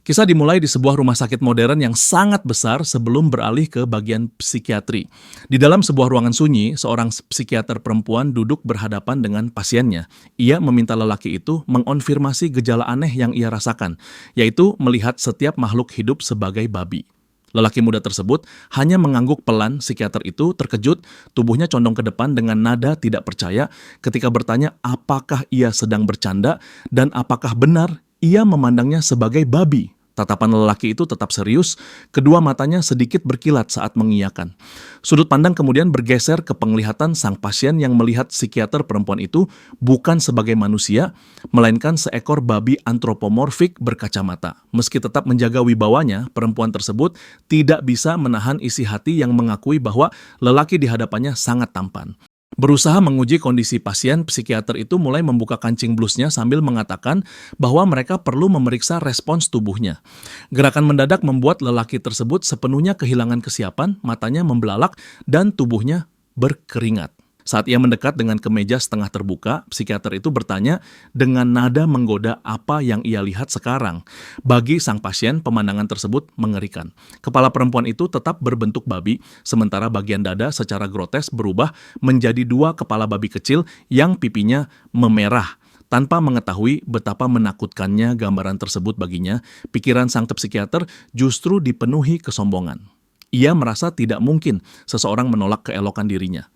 Kisah dimulai di sebuah rumah sakit modern yang sangat besar sebelum beralih ke bagian psikiatri. Di dalam sebuah ruangan sunyi, seorang psikiater perempuan duduk berhadapan dengan pasiennya. Ia meminta lelaki itu mengonfirmasi gejala aneh yang ia rasakan, yaitu melihat setiap makhluk hidup sebagai babi. Lelaki muda tersebut hanya mengangguk pelan. Psikiater itu terkejut, tubuhnya condong ke depan dengan nada tidak percaya ketika bertanya apakah ia sedang bercanda dan apakah benar ia memandangnya sebagai babi. Tatapan lelaki itu tetap serius, kedua matanya sedikit berkilat saat mengiyakan. Sudut pandang kemudian bergeser ke penglihatan sang pasien yang melihat psikiater perempuan itu bukan sebagai manusia, melainkan seekor babi antropomorfik berkacamata. Meski tetap menjaga wibawanya, perempuan tersebut tidak bisa menahan isi hati yang mengakui bahwa lelaki di hadapannya sangat tampan. Berusaha menguji kondisi pasien, psikiater itu mulai membuka kancing blusnya sambil mengatakan bahwa mereka perlu memeriksa respons tubuhnya. Gerakan mendadak membuat lelaki tersebut sepenuhnya kehilangan kesiapan, matanya membelalak, dan tubuhnya berkeringat. Saat ia mendekat dengan kemeja setengah terbuka, psikiater itu bertanya dengan nada menggoda apa yang ia lihat sekarang. Bagi sang pasien, pemandangan tersebut mengerikan. Kepala perempuan itu tetap berbentuk babi, sementara bagian dada secara grotes berubah menjadi dua kepala babi kecil yang pipinya memerah. Tanpa mengetahui betapa menakutkannya gambaran tersebut baginya, pikiran sang psikiater justru dipenuhi kesombongan. Ia merasa tidak mungkin seseorang menolak keelokan dirinya.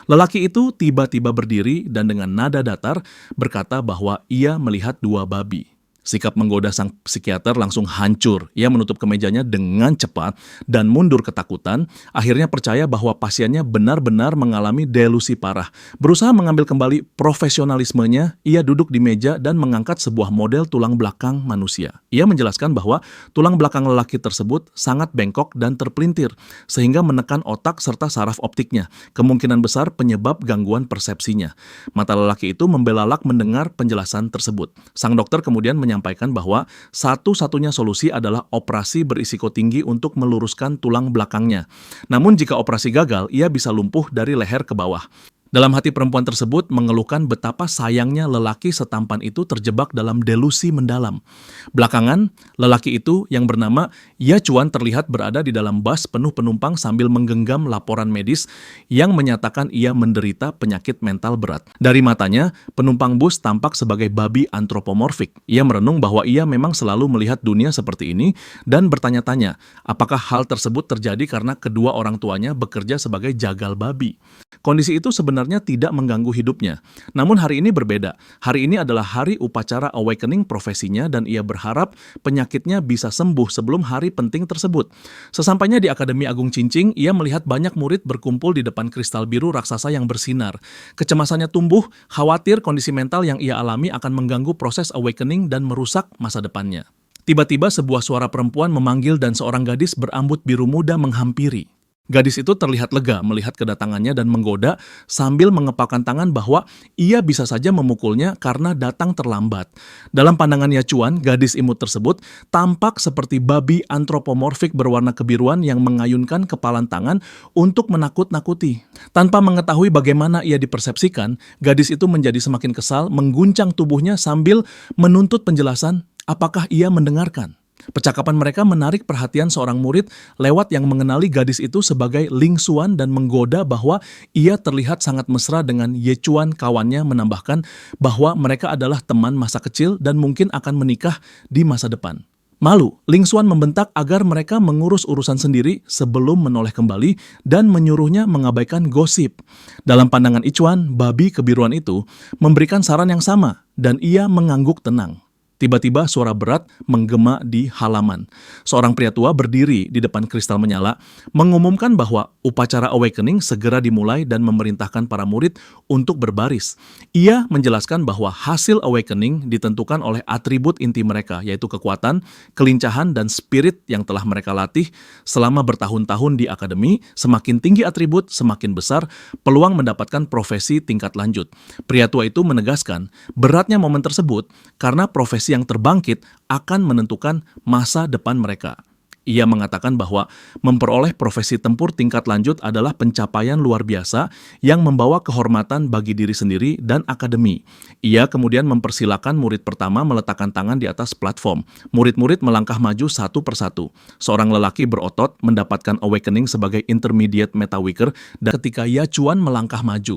Lelaki itu tiba-tiba berdiri dan dengan nada datar berkata bahwa ia melihat dua babi. Sikap menggoda sang psikiater langsung hancur. Ia menutup kemejanya dengan cepat dan mundur ketakutan, akhirnya percaya bahwa pasiennya benar-benar mengalami delusi parah. Berusaha mengambil kembali profesionalismenya, ia duduk di meja dan mengangkat sebuah model tulang belakang manusia. Ia menjelaskan bahwa tulang belakang lelaki tersebut sangat bengkok dan terpelintir, sehingga menekan otak serta saraf optiknya. Kemungkinan besar penyebab gangguan persepsinya. Mata lelaki itu membelalak mendengar penjelasan tersebut. Sang dokter kemudian menyampaikan bahwa satu-satunya solusi adalah operasi berisiko tinggi untuk meluruskan tulang belakangnya. Namun jika operasi gagal, ia bisa lumpuh dari leher ke bawah. Dalam hati perempuan tersebut mengeluhkan betapa sayangnya lelaki setampan itu terjebak dalam delusi mendalam. Belakangan, lelaki itu yang bernama Yachuan terlihat berada di dalam bus penuh penumpang sambil menggenggam laporan medis yang menyatakan ia menderita penyakit mental berat. Dari matanya, penumpang bus tampak sebagai babi antropomorfik. Ia merenung bahwa ia memang selalu melihat dunia seperti ini dan bertanya-tanya, apakah hal tersebut terjadi karena kedua orang tuanya bekerja sebagai jagal babi. Kondisi itu sebenarnya tidak mengganggu hidupnya. Namun hari ini berbeda. Hari ini adalah hari upacara awakening profesinya dan ia berharap penyakitnya bisa sembuh sebelum hari penting tersebut. Sesampainya di Akademi Agung Cincing, ia melihat banyak murid berkumpul di depan kristal biru raksasa yang bersinar. Kecemasannya tumbuh, khawatir kondisi mental yang ia alami akan mengganggu proses awakening dan merusak masa depannya. Tiba-tiba sebuah suara perempuan memanggil dan seorang gadis berambut biru muda menghampiri. Gadis itu terlihat lega melihat kedatangannya dan menggoda sambil mengepalkan tangan bahwa ia bisa saja memukulnya karena datang terlambat. Dalam pandangan Yachuan, gadis imut tersebut tampak seperti babi antropomorfik berwarna kebiruan yang mengayunkan kepalan tangan untuk menakut-nakuti. Tanpa mengetahui bagaimana ia dipersepsikan, gadis itu menjadi semakin kesal, mengguncang tubuhnya sambil menuntut penjelasan apakah ia mendengarkan. Percakapan mereka menarik perhatian seorang murid lewat yang mengenali gadis itu sebagai Ling Xuan dan menggoda bahwa ia terlihat sangat mesra dengan Yachuan. Kawannya menambahkan bahwa mereka adalah teman masa kecil dan mungkin akan menikah di masa depan. Malu, Ling Xuan membentak agar mereka mengurus urusan sendiri sebelum menoleh kembali dan menyuruhnya mengabaikan gosip. Dalam pandangan Yachuan, babi kebiruan itu memberikan saran yang sama dan ia mengangguk tenang. Tiba-tiba suara berat menggema di halaman. Seorang pria tua berdiri di depan kristal menyala, mengumumkan bahwa upacara awakening segera dimulai dan memerintahkan para murid untuk berbaris. Ia menjelaskan bahwa hasil awakening ditentukan oleh atribut inti mereka, yaitu kekuatan, kelincahan, dan spirit yang telah mereka latih selama bertahun-tahun di akademi. Semakin tinggi atribut, semakin besar peluang mendapatkan profesi tingkat lanjut. Pria tua itu menegaskan beratnya momen tersebut karena profesi yang terbangkit akan menentukan masa depan mereka. Ia mengatakan bahwa memperoleh profesi tempur tingkat lanjut adalah pencapaian luar biasa yang membawa kehormatan bagi diri sendiri dan akademi. Ia kemudian mempersilakan murid pertama meletakkan tangan di atas platform. Murid-murid melangkah maju satu persatu. Seorang lelaki berotot mendapatkan awakening sebagai intermediate metawicker dan ketika Ye Chuan melangkah maju.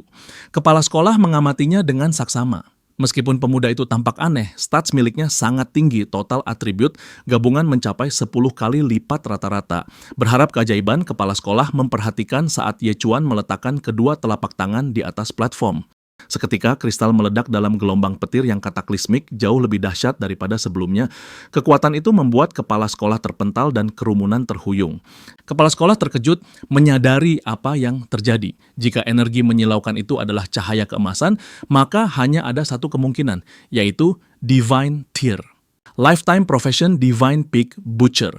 Kepala sekolah mengamatinya dengan saksama. Meskipun pemuda itu tampak aneh, stats miliknya sangat tinggi, total atribut gabungan mencapai 10 kali lipat rata-rata. Berharap keajaiban, kepala sekolah memperhatikan saat Ye Chuan meletakkan kedua telapak tangan di atas platform. Seketika kristal meledak dalam gelombang petir yang kataklismik jauh lebih dahsyat daripada sebelumnya. Kekuatan itu membuat kepala sekolah terpental dan kerumunan terhuyung. Kepala sekolah terkejut menyadari apa yang terjadi. Jika energi menyilaukan itu adalah cahaya keemasan, maka hanya ada satu kemungkinan, yaitu Divine Tear. Lifetime Profession Divine Peak Butcher.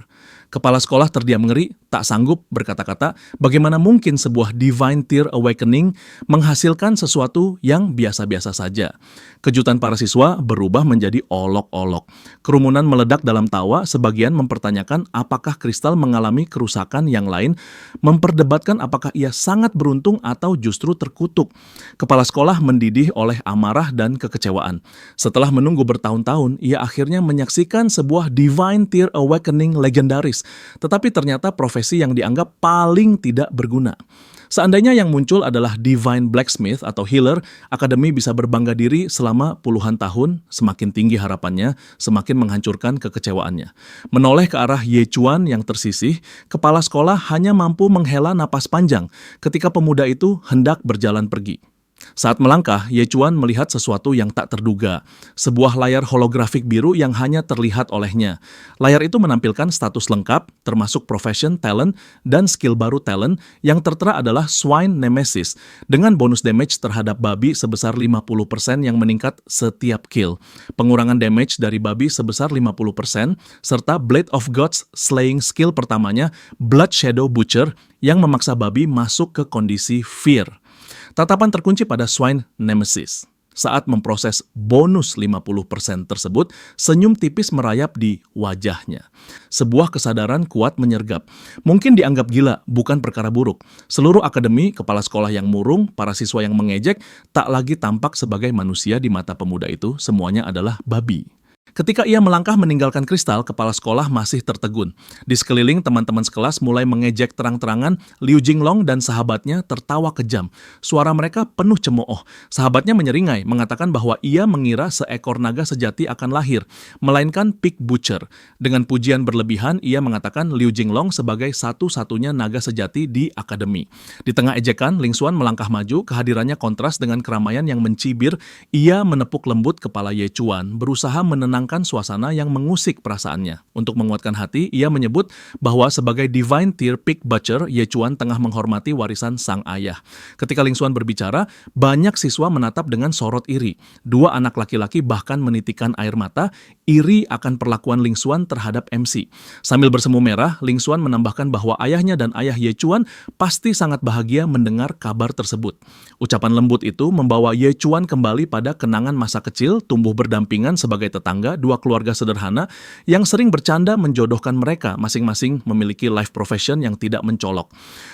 Kepala sekolah terdiam ngeri, tak sanggup berkata-kata, bagaimana mungkin sebuah Divine Tear Awakening menghasilkan sesuatu yang biasa-biasa saja. Kejutan para siswa berubah menjadi olok-olok. Kerumunan meledak dalam tawa, sebagian mempertanyakan apakah kristal mengalami kerusakan yang lain, memperdebatkan apakah ia sangat beruntung atau justru terkutuk. Kepala sekolah mendidih oleh amarah dan kekecewaan. Setelah menunggu bertahun-tahun, ia akhirnya menyaksikan sebuah Divine Tear Awakening legendaris, tetapi ternyata profesi yang dianggap paling tidak berguna. Seandainya yang muncul adalah Divine Blacksmith atau Healer, akademi bisa berbangga diri selama puluhan tahun, semakin tinggi harapannya, semakin menghancurkan kekecewaannya. Menoleh ke arah Ye Chuan yang tersisih, kepala sekolah hanya mampu menghela napas panjang ketika pemuda itu hendak berjalan pergi. Saat melangkah, Ye Chuan melihat sesuatu yang tak terduga. Sebuah layar holografik biru yang hanya terlihat olehnya. Layar itu menampilkan status lengkap, termasuk profession, talent, dan skill baru talent, yang tertera adalah Swine Nemesis, dengan bonus damage terhadap babi sebesar 50% yang meningkat setiap kill. Pengurangan damage dari babi sebesar 50%, serta Blade of Gods Slaying skill pertamanya, Blood Shadow Butcher, yang memaksa babi masuk ke kondisi fear. Tatapan terkunci pada Swine Nemesis. Saat memproses bonus 50% tersebut, senyum tipis merayap di wajahnya. Sebuah kesadaran kuat menyergap. Mungkin dianggap gila, bukan perkara buruk. Seluruh akademi, kepala sekolah yang murung, para siswa yang mengejek, tak lagi tampak sebagai manusia di mata pemuda itu, semuanya adalah babi. Ketika ia melangkah meninggalkan kristal, kepala sekolah masih tertegun. Di sekeliling, teman-teman sekelas mulai mengejek terang-terangan. Liu Jinglong dan sahabatnya tertawa kejam. Suara mereka penuh cemooh. Sahabatnya menyeringai, mengatakan bahwa ia mengira seekor naga sejati akan lahir, melainkan Peak Butcher. Dengan pujian berlebihan, ia mengatakan Liu Jinglong sebagai satu-satunya naga sejati di akademi. Di tengah ejekan, Ling Xuan melangkah maju, kehadirannya kontras dengan keramaian yang mencibir. Ia menepuk lembut kepala Ye Chuan, berusaha menenangkan suasana yang mengusik perasaannya. Untuk menguatkan hati, ia menyebut bahwa sebagai Divine Tear Peak Butcher, Ye Chuan tengah menghormati warisan sang ayah. Ketika Ling Xuan berbicara, banyak siswa menatap dengan sorot iri. Dua anak laki-laki bahkan menitikan air mata, iri akan perlakuan Ling Xuan terhadap MC. Sambil bersemu merah, Ling Xuan menambahkan bahwa ayahnya dan ayah Ye Chuan pasti sangat bahagia mendengar kabar tersebut. Ucapan lembut itu membawa Ye Chuan kembali pada kenangan masa kecil, tumbuh berdampingan sebagai tetangga, dua keluarga sederhana yang sering bercanda menjodohkan mereka, masing-masing memiliki life profession yang tidak mencolok.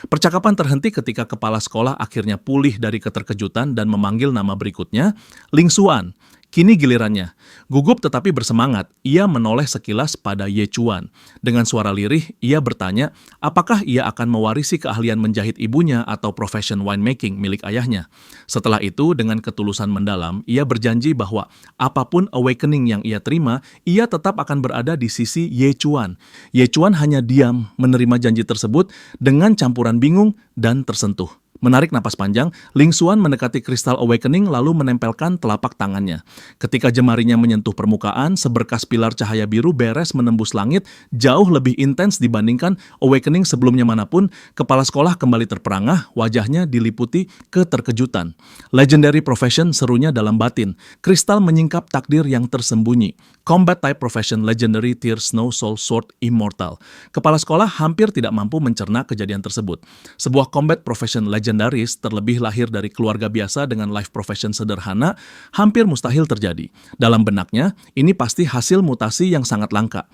Percakapan terhenti ketika kepala sekolah akhirnya pulih dari keterkejutan dan memanggil nama berikutnya, Ling Xuan. Kini gilirannya. Gugup tetapi bersemangat, ia menoleh sekilas pada Ye Chuan. Dengan suara lirih, ia bertanya, apakah ia akan mewarisi keahlian menjahit ibunya atau profession winemaking milik ayahnya. Setelah itu, dengan ketulusan mendalam, ia berjanji bahwa apapun awakening yang ia terima, ia tetap akan berada di sisi Ye Chuan. Ye Chuan hanya diam menerima janji tersebut dengan campuran bingung dan tersentuh. Menarik napas panjang, Ling Xuan mendekati Crystal Awakening lalu menempelkan telapak tangannya. Ketika jemarinya menyentuh permukaan, seberkas pilar cahaya biru beres menembus langit, jauh lebih intens dibandingkan Awakening sebelumnya manapun. Kepala sekolah kembali terperangah, wajahnya diliputi keterkejutan. Legendary Profession, serunya dalam batin. Kristal menyingkap takdir yang tersembunyi. Combat Type Profession Legendary Tear Snow Soul Sword Immortal. Kepala sekolah hampir tidak mampu mencerna kejadian tersebut. Sebuah Combat Profession Legendary legendaris, terlebih lahir dari keluarga biasa dengan life profession sederhana, hampir mustahil terjadi. Dalam benaknya, ini pasti hasil mutasi yang sangat langka.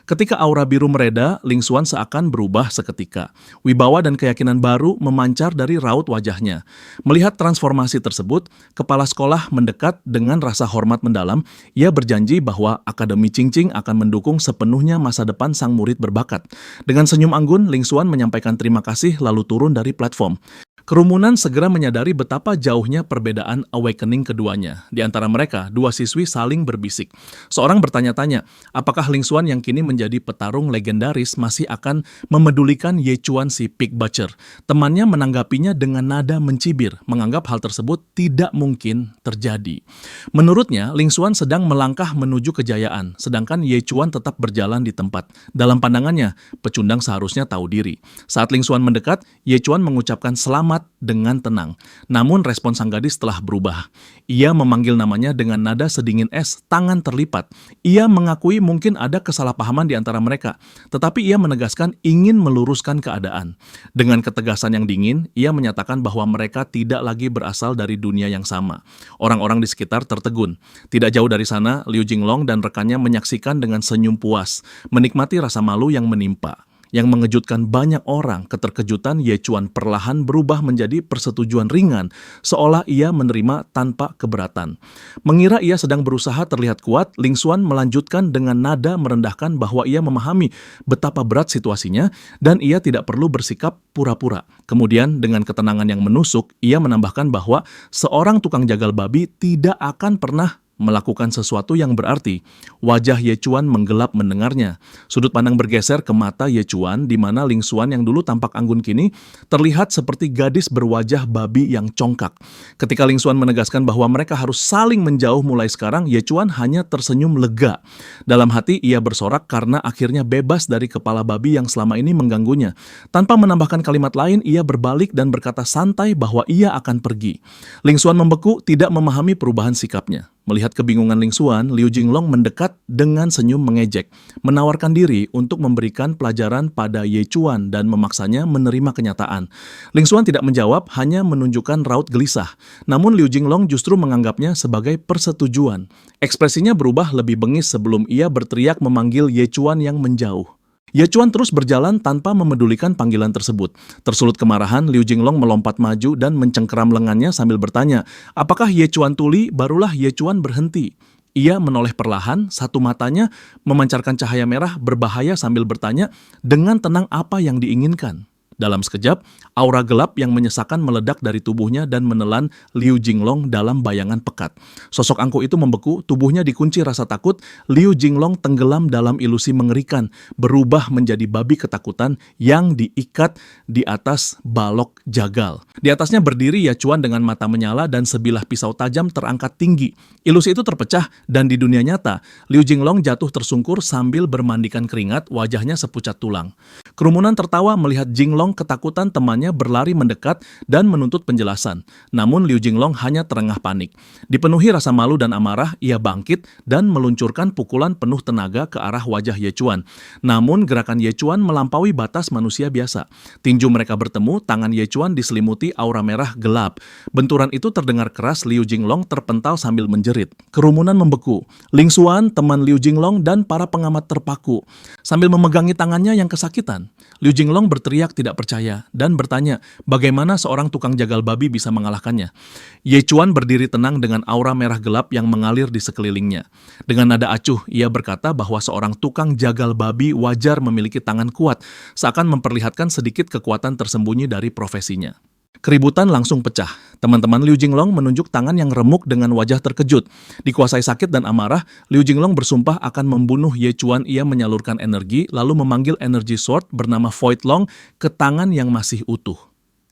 Ketika aura biru mereda, Ling Xuan seakan berubah seketika. Wibawa dan keyakinan baru memancar dari raut wajahnya. Melihat transformasi tersebut, kepala sekolah mendekat dengan rasa hormat mendalam. Ia berjanji bahwa Akademi Qingqing akan mendukung sepenuhnya masa depan sang murid berbakat. Dengan senyum anggun, Ling Xuan menyampaikan terima kasih lalu turun dari platform. Kerumunan segera menyadari betapa jauhnya perbedaan awakening keduanya. Di antara mereka, dua siswi saling berbisik. Seorang bertanya-tanya, apakah Ling Xuan yang kini menjadi petarung legendaris masih akan memedulikan Ye Chuan si pig butcher? Temannya menanggapinya dengan nada mencibir, menganggap hal tersebut tidak mungkin terjadi. Menurutnya, Ling Xuan sedang melangkah menuju kejayaan, sedangkan Ye Chuan tetap berjalan di tempat. Dalam pandangannya, pecundang seharusnya tahu diri. Saat Ling Xuan mendekat, Ye Chuan mengucapkan selamat dengan tenang. Namun respon sang gadis telah berubah. Ia memanggil namanya dengan nada sedingin es, tangan terlipat. Ia mengakui mungkin ada kesalahpahaman di antara mereka, tetapi ia menegaskan ingin meluruskan keadaan. Dengan ketegasan yang dingin, ia menyatakan bahwa mereka tidak lagi berasal dari dunia yang sama. Orang-orang di sekitar tertegun. Tidak jauh dari sana, Liu Jinglong dan rekannya menyaksikan dengan senyum puas, menikmati rasa malu yang menimpa. Yang mengejutkan banyak orang, keterkejutan Ye Chuan perlahan berubah menjadi persetujuan ringan, seolah ia menerima tanpa keberatan. Mengira ia sedang berusaha terlihat kuat, Ling Xuan melanjutkan dengan nada merendahkan bahwa ia memahami betapa berat situasinya dan ia tidak perlu bersikap pura-pura. Kemudian dengan ketenangan yang menusuk, ia menambahkan bahwa seorang tukang jagal babi tidak akan pernah melakukan sesuatu yang berarti. Wajah Ye Chuan menggelap mendengarnya. Sudut pandang bergeser ke mata Ye Chuan, di mana Ling Xuan yang dulu tampak anggun kini terlihat seperti gadis berwajah babi yang congkak. Ketika Ling Xuan menegaskan bahwa mereka harus saling menjauh mulai sekarang, Ye Chuan hanya tersenyum lega. Dalam hati ia bersorak karena akhirnya bebas dari kepala babi yang selama ini mengganggunya. Tanpa menambahkan kalimat lain, ia berbalik dan berkata santai bahwa ia akan pergi. Ling Xuan membeku, tidak memahami perubahan sikapnya. Melihat kebingungan Ling Xuan, Liu Jinglong mendekat dengan senyum mengejek, menawarkan diri untuk memberikan pelajaran pada Ye Chuan dan memaksanya menerima kenyataan. Ling Xuan tidak menjawab, hanya menunjukkan raut gelisah. Namun Liu Jinglong justru menganggapnya sebagai persetujuan. Ekspresinya berubah lebih bengis sebelum ia berteriak memanggil Ye Chuan yang menjauh. Ye Chuan terus berjalan tanpa memedulikan panggilan tersebut. Tersulut kemarahan, Liu Jinglong melompat maju dan mencengkeram lengannya sambil bertanya, apakah Ye Chuan tuli? Barulah Ye Chuan berhenti. Ia menoleh perlahan, satu matanya memancarkan cahaya merah berbahaya sambil bertanya, dengan tenang apa yang diinginkan? Dalam sekejap, aura gelap yang menyesakan meledak dari tubuhnya dan menelan Liu Jinglong dalam bayangan pekat. Sosok angkuh itu membeku, tubuhnya dikunci rasa takut, Liu Jinglong tenggelam dalam ilusi mengerikan, berubah menjadi babi ketakutan yang diikat di atas balok jagal. Di atasnya berdiri Ye Chuan dengan mata menyala dan sebilah pisau tajam terangkat tinggi. Ilusi itu terpecah dan di dunia nyata, Liu Jinglong jatuh tersungkur sambil bermandikan keringat, wajahnya sepucat tulang. Kerumunan tertawa melihat Jinglong ketakutan temannya berlari mendekat dan menuntut penjelasan. Namun Liu Jinglong hanya terengah panik. Dipenuhi rasa malu dan amarah, ia bangkit dan meluncurkan pukulan penuh tenaga ke arah wajah Ye Chuan. Namun gerakan Ye Chuan melampaui batas manusia biasa. Tinju mereka bertemu, tangan Ye Chuan diselimuti aura merah gelap. Benturan itu terdengar keras, Liu Jinglong terpental sambil menjerit. Kerumunan membeku. Ling Xuan, teman Liu Jinglong dan para pengamat terpaku. Sambil memegangi tangannya yang kesakitan, Liu Jinglong berteriak tidak percaya dan bertanya bagaimana seorang tukang jagal babi bisa mengalahkannya. Ye Chuan berdiri tenang dengan aura merah gelap yang mengalir di sekelilingnya. Dengan nada acuh, ia berkata bahwa seorang tukang jagal babi wajar memiliki tangan kuat, seakan memperlihatkan sedikit kekuatan tersembunyi dari profesinya. Keributan langsung pecah. Teman-teman Liu Jinglong menunjuk tangan yang remuk dengan wajah terkejut. Dikuasai sakit dan amarah, Liu Jinglong bersumpah akan membunuh Ye Chuan. Ia menyalurkan energi, lalu memanggil energy sword bernama Void Long ke tangan yang masih utuh.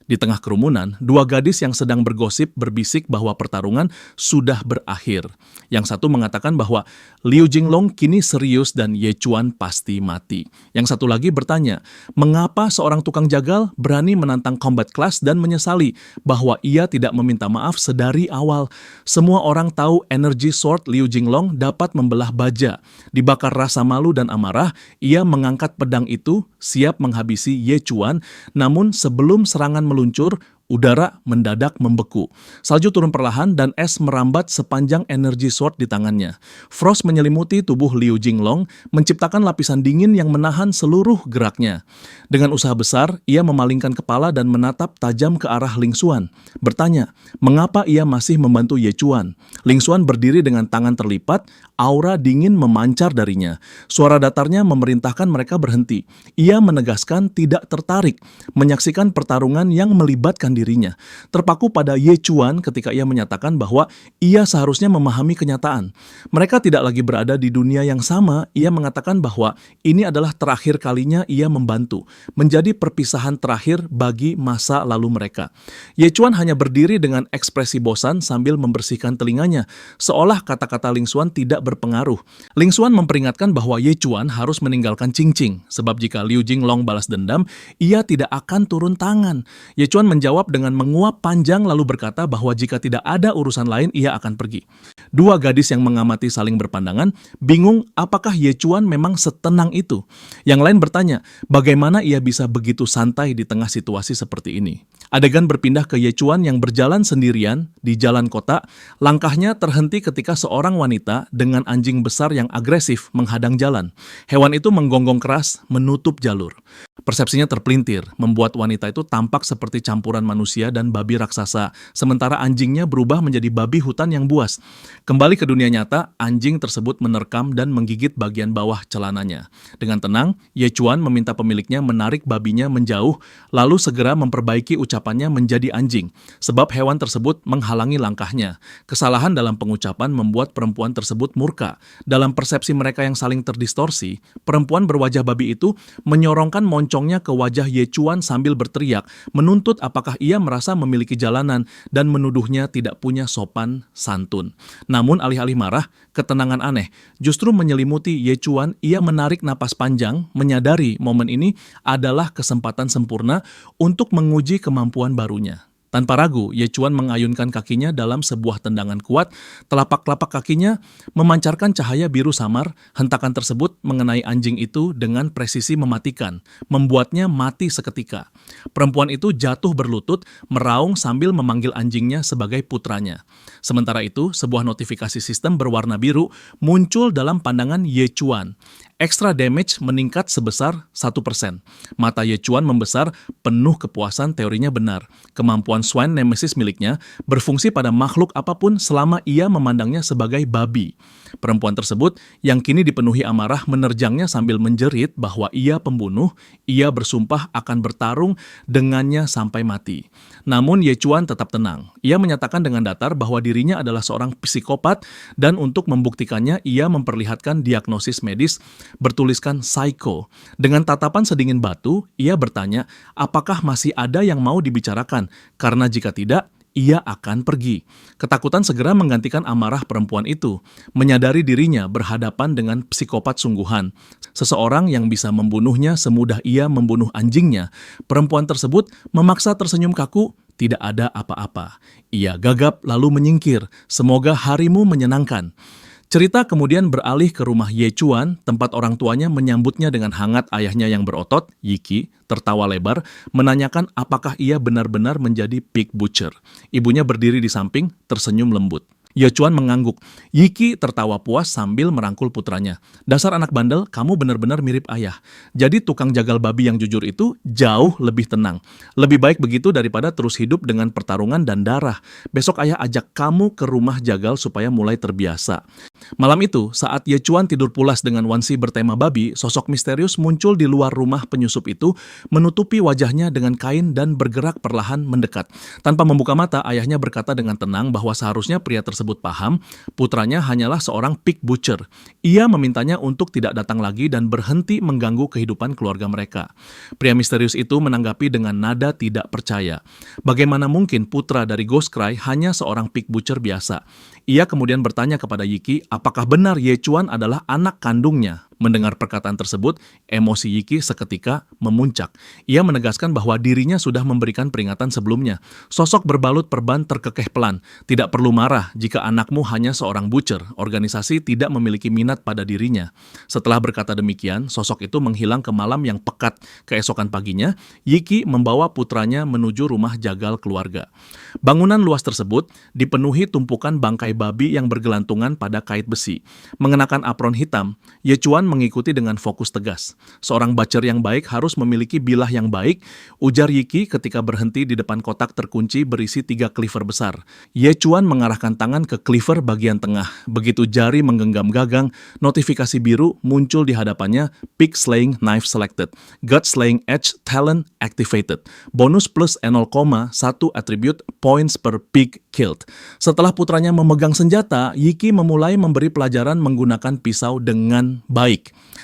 Di tengah kerumunan, dua gadis yang sedang bergosip berbisik bahwa pertarungan sudah berakhir. Yang satu mengatakan bahwa Liu Jinglong kini serius dan Ye Chuan pasti mati. Yang satu lagi bertanya, mengapa seorang tukang jagal berani menantang combat class dan menyesali bahwa ia tidak meminta maaf sedari awal. Semua orang tahu energy sword Liu Jinglong dapat membelah baja. Dibakar rasa malu dan amarah, ia mengangkat pedang itu, siap menghabisi Ye Chuan, namun sebelum serangan meluncur, udara mendadak membeku. Salju turun perlahan dan es merambat sepanjang energy sword di tangannya. Frost menyelimuti tubuh Liu Jinglong, menciptakan lapisan dingin yang menahan seluruh geraknya. Dengan usaha besar, ia memalingkan kepala dan menatap tajam ke arah Ling Xuan. Bertanya, mengapa ia masih membantu Ye Chuan? Ling Xuan berdiri dengan tangan terlipat, aura dingin memancar darinya. Suara datarnya memerintahkan mereka berhenti. Ia menegaskan tidak tertarik menyaksikan pertarungan yang melibatkan dirinya. Terpaku pada Ye Chuan ketika ia menyatakan bahwa ia seharusnya memahami kenyataan. Mereka tidak lagi berada di dunia yang sama. Ia mengatakan bahwa ini adalah terakhir kalinya ia membantu, menjadi perpisahan terakhir bagi masa lalu mereka. Ye Chuan hanya berdiri dengan ekspresi bosan sambil membersihkan telinganya, seolah kata-kata Ling Xuan tidak berpengaruh. Ling Xuan memperingatkan bahwa Ye Chuan harus meninggalkan Qingqing, sebab jika Liu Jinglong balas dendam, ia tidak akan turun tangan. Ye Chuan menjawab dengan menguap panjang lalu berkata bahwa jika tidak ada urusan lain, ia akan pergi. Dua gadis yang mengamati saling berpandangan, bingung apakah Ye Chuan memang setenang itu. Yang lain bertanya, bagaimana ia bisa begitu santai di tengah situasi seperti ini. Adegan berpindah ke Ye Chuan yang berjalan sendirian di jalan kota. Langkahnya terhenti ketika seorang wanita dengan anjing besar yang agresif menghadang jalan. Hewan itu menggonggong keras, menutup jalur. Persepsinya terpelintir, membuat wanita itu tampak seperti campuran manusia dan babi raksasa, sementara anjingnya berubah menjadi babi hutan yang buas. Kembali ke dunia nyata, anjing tersebut menerkam dan menggigit bagian bawah celananya. Dengan tenang, Ye Chuan meminta pemiliknya menarik babinya menjauh, lalu segera memperbaiki ucapannya menjadi anjing, sebab hewan tersebut menghalangi langkahnya. Kesalahan dalam pengucapan membuat perempuan tersebut murka. Dalam persepsi mereka yang saling terdistorsi, perempuan berwajah babi itu menyorongkan moncongnya ke wajah Ye Chuan sambil berteriak, menuntut apakah ia merasa memiliki jalanan dan menuduhnya tidak punya sopan santun. Namun alih-alih marah, ketenangan aneh justru menyelimuti Ye Chuan. Ia menarik napas panjang, menyadari momen ini adalah kesempatan sempurna untuk menguji kemampuan barunya. Tanpa ragu, Ye Chuan mengayunkan kakinya dalam sebuah tendangan kuat. Telapak-telapak kakinya memancarkan cahaya biru samar. Hentakan tersebut mengenai anjing itu dengan presisi mematikan, membuatnya mati seketika. Perempuan itu jatuh berlutut, meraung sambil memanggil anjingnya sebagai putranya. Sementara itu, sebuah notifikasi sistem berwarna biru muncul dalam pandangan Ye Chuan. Extra damage meningkat sebesar 1%. Mata Ye Chuan membesar, penuh kepuasan teorinya benar. Kemampuan Swan Nemesis miliknya berfungsi pada makhluk apapun selama ia memandangnya sebagai babi. Perempuan tersebut yang kini dipenuhi amarah menerjangnya sambil menjerit bahwa ia pembunuh. Ia bersumpah akan bertarung dengannya sampai mati. Namun Ye Chuan tetap tenang. Ia menyatakan dengan datar bahwa dirinya adalah seorang psikopat dan untuk membuktikannya ia memperlihatkan diagnosis medis bertuliskan psycho. Dengan tatapan sedingin batu, ia bertanya apakah masih ada yang mau dibicarakan, karena jika tidak, ia akan pergi. Ketakutan segera menggantikan amarah perempuan itu. Menyadari dirinya berhadapan dengan psikopat sungguhan. Seseorang yang bisa membunuhnya semudah ia membunuh anjingnya. Perempuan tersebut memaksa tersenyum kaku. Tidak ada apa-apa. Ia gagap lalu menyingkir. Semoga harimu menyenangkan. Cerita kemudian beralih ke rumah Ye Chuan, tempat orang tuanya menyambutnya dengan hangat. Ayahnya yang berotot, Yiki, tertawa lebar, menanyakan apakah ia benar-benar menjadi pig butcher. Ibunya berdiri di samping, tersenyum lembut. Ye Chuan mengangguk. Yiki tertawa puas sambil merangkul putranya. Dasar anak bandel, kamu benar-benar mirip ayah. Jadi tukang jagal babi yang jujur itu jauh lebih tenang. Lebih baik begitu daripada terus hidup dengan pertarungan dan darah. Besok ayah ajak kamu ke rumah jagal supaya mulai terbiasa. Malam itu, saat Ye Chuan tidur pulas dengan wansi bertema babi, sosok misterius muncul di luar rumah penyusup itu, menutupi wajahnya dengan kain dan bergerak perlahan mendekat. Tanpa membuka mata, ayahnya berkata dengan tenang bahwa seharusnya pria tersebut paham, putranya hanyalah seorang pig butcher. Ia memintanya untuk tidak datang lagi dan berhenti mengganggu kehidupan keluarga mereka. Pria misterius itu menanggapi dengan nada tidak percaya. Bagaimana mungkin putra dari Ghostcry hanya seorang pig butcher biasa? Ia kemudian bertanya kepada Yiki apakah benar Ye Chuan adalah anak kandungnya. Mendengar perkataan tersebut, emosi Yiki seketika memuncak. Ia menegaskan bahwa dirinya sudah memberikan peringatan sebelumnya. Sosok berbalut perban terkekeh pelan. Tidak perlu marah jika anakmu hanya seorang butcher. Organisasi tidak memiliki minat pada dirinya. Setelah berkata demikian, sosok itu menghilang ke malam yang pekat. Keesokan paginya, Yiki membawa putranya menuju rumah jagal keluarga. Bangunan luas tersebut dipenuhi tumpukan bangkai babi yang bergelantungan pada kait besi. Mengenakan apron hitam, Ye Chuan mengikuti dengan fokus tegas. Seorang butcher yang baik harus memiliki bilah yang baik, ujar Yiki ketika berhenti di depan kotak terkunci berisi 3 cleaver besar. Ye Chuan mengarahkan tangan ke cleaver bagian tengah. Begitu jari menggenggam gagang, notifikasi biru muncul di hadapannya, Pig Slaying Knife Selected, Gut Slaying Edge Talent Activated, bonus plus 0,1 attribute points per pig killed. Setelah putranya memegang senjata, Yiki memulai memberi pelajaran menggunakan pisau dengan baik.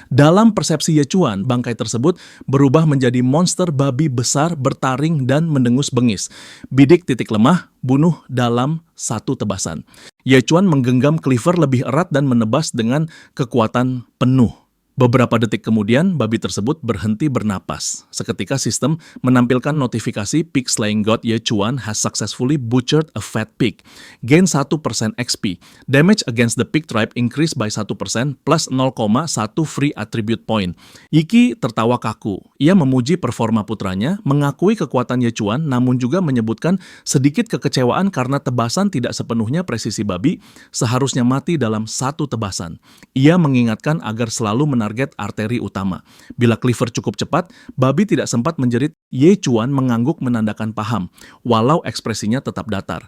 Dalam persepsi Ye Chuan, bangkai tersebut berubah menjadi monster babi besar bertaring dan mendengus bengis. Bidik titik lemah, bunuh dalam 1 tebasan. Ye Chuan menggenggam cleaver lebih erat dan menebas dengan kekuatan penuh. Beberapa detik kemudian, babi tersebut berhenti bernapas. Seketika sistem menampilkan notifikasi Pig Slaying God Ye Chuan has successfully butchered a fat pig. Gain 1% XP. Damage against the pig tribe increased by 1% plus 0,1 free attribute point. Yiki tertawa kaku. Ia memuji performa putranya, mengakui kekuatan Ye Chuan, namun juga menyebutkan sedikit kekecewaan karena tebasan tidak sepenuhnya presisi babi, seharusnya mati dalam 1 tebasan. Ia mengingatkan agar selalu menarget arteri utama. Bila cleaver cukup cepat, babi tidak sempat menjerit. Ye Chuan mengangguk menandakan paham, walau ekspresinya tetap datar.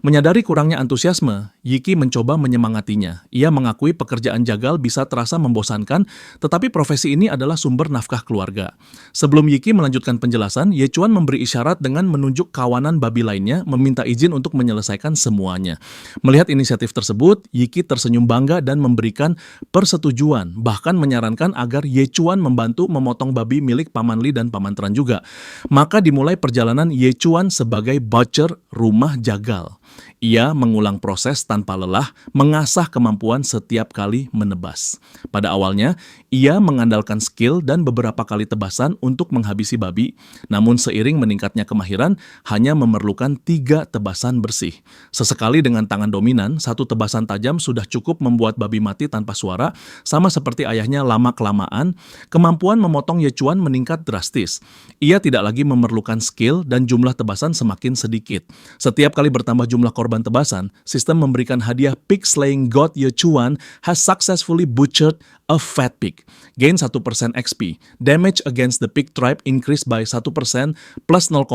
Menyadari kurangnya antusiasme, Yiki mencoba menyemangatinya. Ia mengakui pekerjaan jagal bisa terasa membosankan, tetapi profesi ini adalah sumber nafkah keluarga. Sebelum Yiki melanjutkan penjelasan, Ye Chuan memberi isyarat dengan menunjuk kawanan babi lainnya, meminta izin untuk menyelesaikan semuanya. Melihat inisiatif tersebut, Yiki tersenyum bangga dan memberikan persetujuan, bahkan menyarankan agar Ye Chuan membantu memotong babi milik Paman Li dan Paman Tran juga. Maka dimulai perjalanan Ye Chuan sebagai butcher rumah jagal. Ia mengulang proses tanpa lelah, mengasah kemampuan setiap kali menebas. Pada awalnya, ia mengandalkan skill dan beberapa kali tebasan untuk menghabisi babi, namun seiring meningkatnya kemahiran, hanya memerlukan 3 tebasan bersih. Sesekali dengan tangan dominan, 1 tebasan tajam sudah cukup membuat babi mati tanpa suara, sama seperti ayahnya lama-kelamaan, kemampuan memotong Ye Chuan meningkat drastis. Ia tidak lagi memerlukan skill dan jumlah tebasan semakin sedikit. Setiap kali bertambah jumlah korban tebasan, sistem memberikan hadiah Pig Slaying God Ye Chuan has successfully butchered a fat pig. Gain 1% XP. Damage against the pig tribe increased by 1% plus 0,1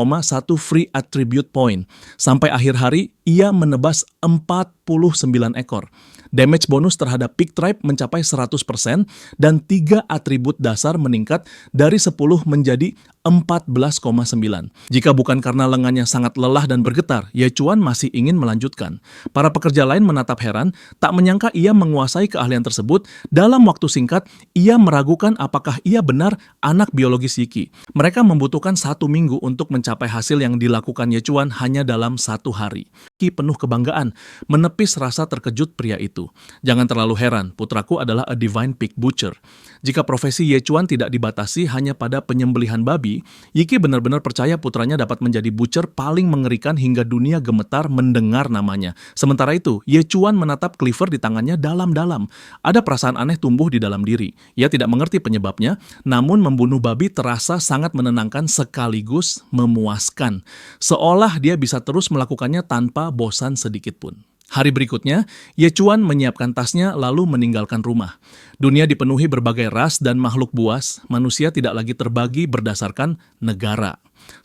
free attribute point. Sampai akhir hari, ia menebas 49 ekor. Damage bonus terhadap pig tribe mencapai 100% dan 3 atribut dasar meningkat dari 10 menjadi 14,9. Jika bukan karena lengannya sangat lelah dan bergetar, Ye Chuan masih ingin melanjutkan. Para pekerja lain menatap heran, tak menyangka ia menguasai keahlian tersebut. Dalam waktu singkat, ia meragukan apakah ia benar anak biologis Yiki. Mereka membutuhkan 1 minggu untuk mencapai hasil yang dilakukan Ye Chuan hanya dalam 1 hari. Yiki penuh kebanggaan, menepis rasa terkejut pria itu. Jangan terlalu heran, putraku adalah a divine pig butcher. Jika profesi Ye Chuan tidak dibatasi hanya pada penyembelihan babi, Yiki benar-benar percaya putranya dapat menjadi butcher paling mengerikan hingga dunia gemetar mendengar namanya. Sementara itu, Ye Chuan menatap cleaver di tangannya dalam-dalam. Ada perasaan aneh tumbuh di dalam diri. Ia tidak mengerti penyebabnya, namun membunuh babi terasa sangat menenangkan sekaligus memuaskan. Seolah dia bisa terus melakukannya tanpa bosan sedikit pun. Hari berikutnya, Ye Chuan menyiapkan tasnya lalu meninggalkan rumah. Dunia dipenuhi berbagai ras dan makhluk buas, manusia tidak lagi terbagi berdasarkan negara.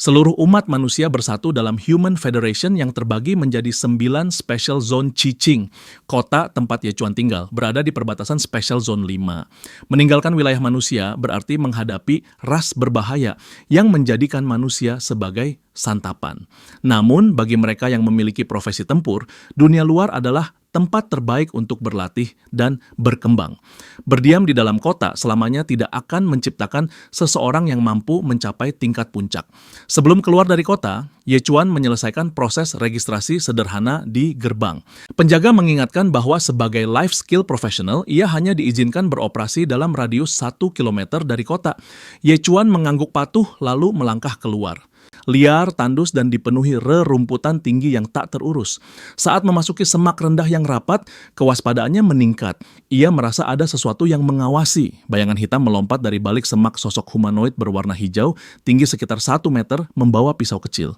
Seluruh umat manusia bersatu dalam Human Federation yang terbagi menjadi 9 Special Zone Cicing. Kota tempat Ye Chuan tinggal berada di perbatasan Special Zone 5. Meninggalkan wilayah manusia berarti menghadapi ras berbahaya yang menjadikan manusia sebagai santapan. Namun, bagi mereka yang memiliki profesi tempur, dunia luar adalah tempat terbaik untuk berlatih dan berkembang. Berdiam di dalam kota selamanya tidak akan menciptakan seseorang yang mampu mencapai tingkat puncak. Sebelum keluar dari kota, Ye Chuan menyelesaikan proses registrasi sederhana di gerbang. Penjaga mengingatkan bahwa sebagai life skill professional, ia hanya diizinkan beroperasi dalam radius 1 km dari kota. Ye Chuan mengangguk patuh lalu melangkah keluar. Liar, tandus, dan dipenuhi rerumputan tinggi yang tak terurus. Saat memasuki semak rendah yang rapat, kewaspadaannya meningkat. Ia merasa ada sesuatu yang mengawasi. Bayangan hitam melompat dari balik semak sosok humanoid berwarna hijau, tinggi sekitar 1 meter, membawa pisau kecil.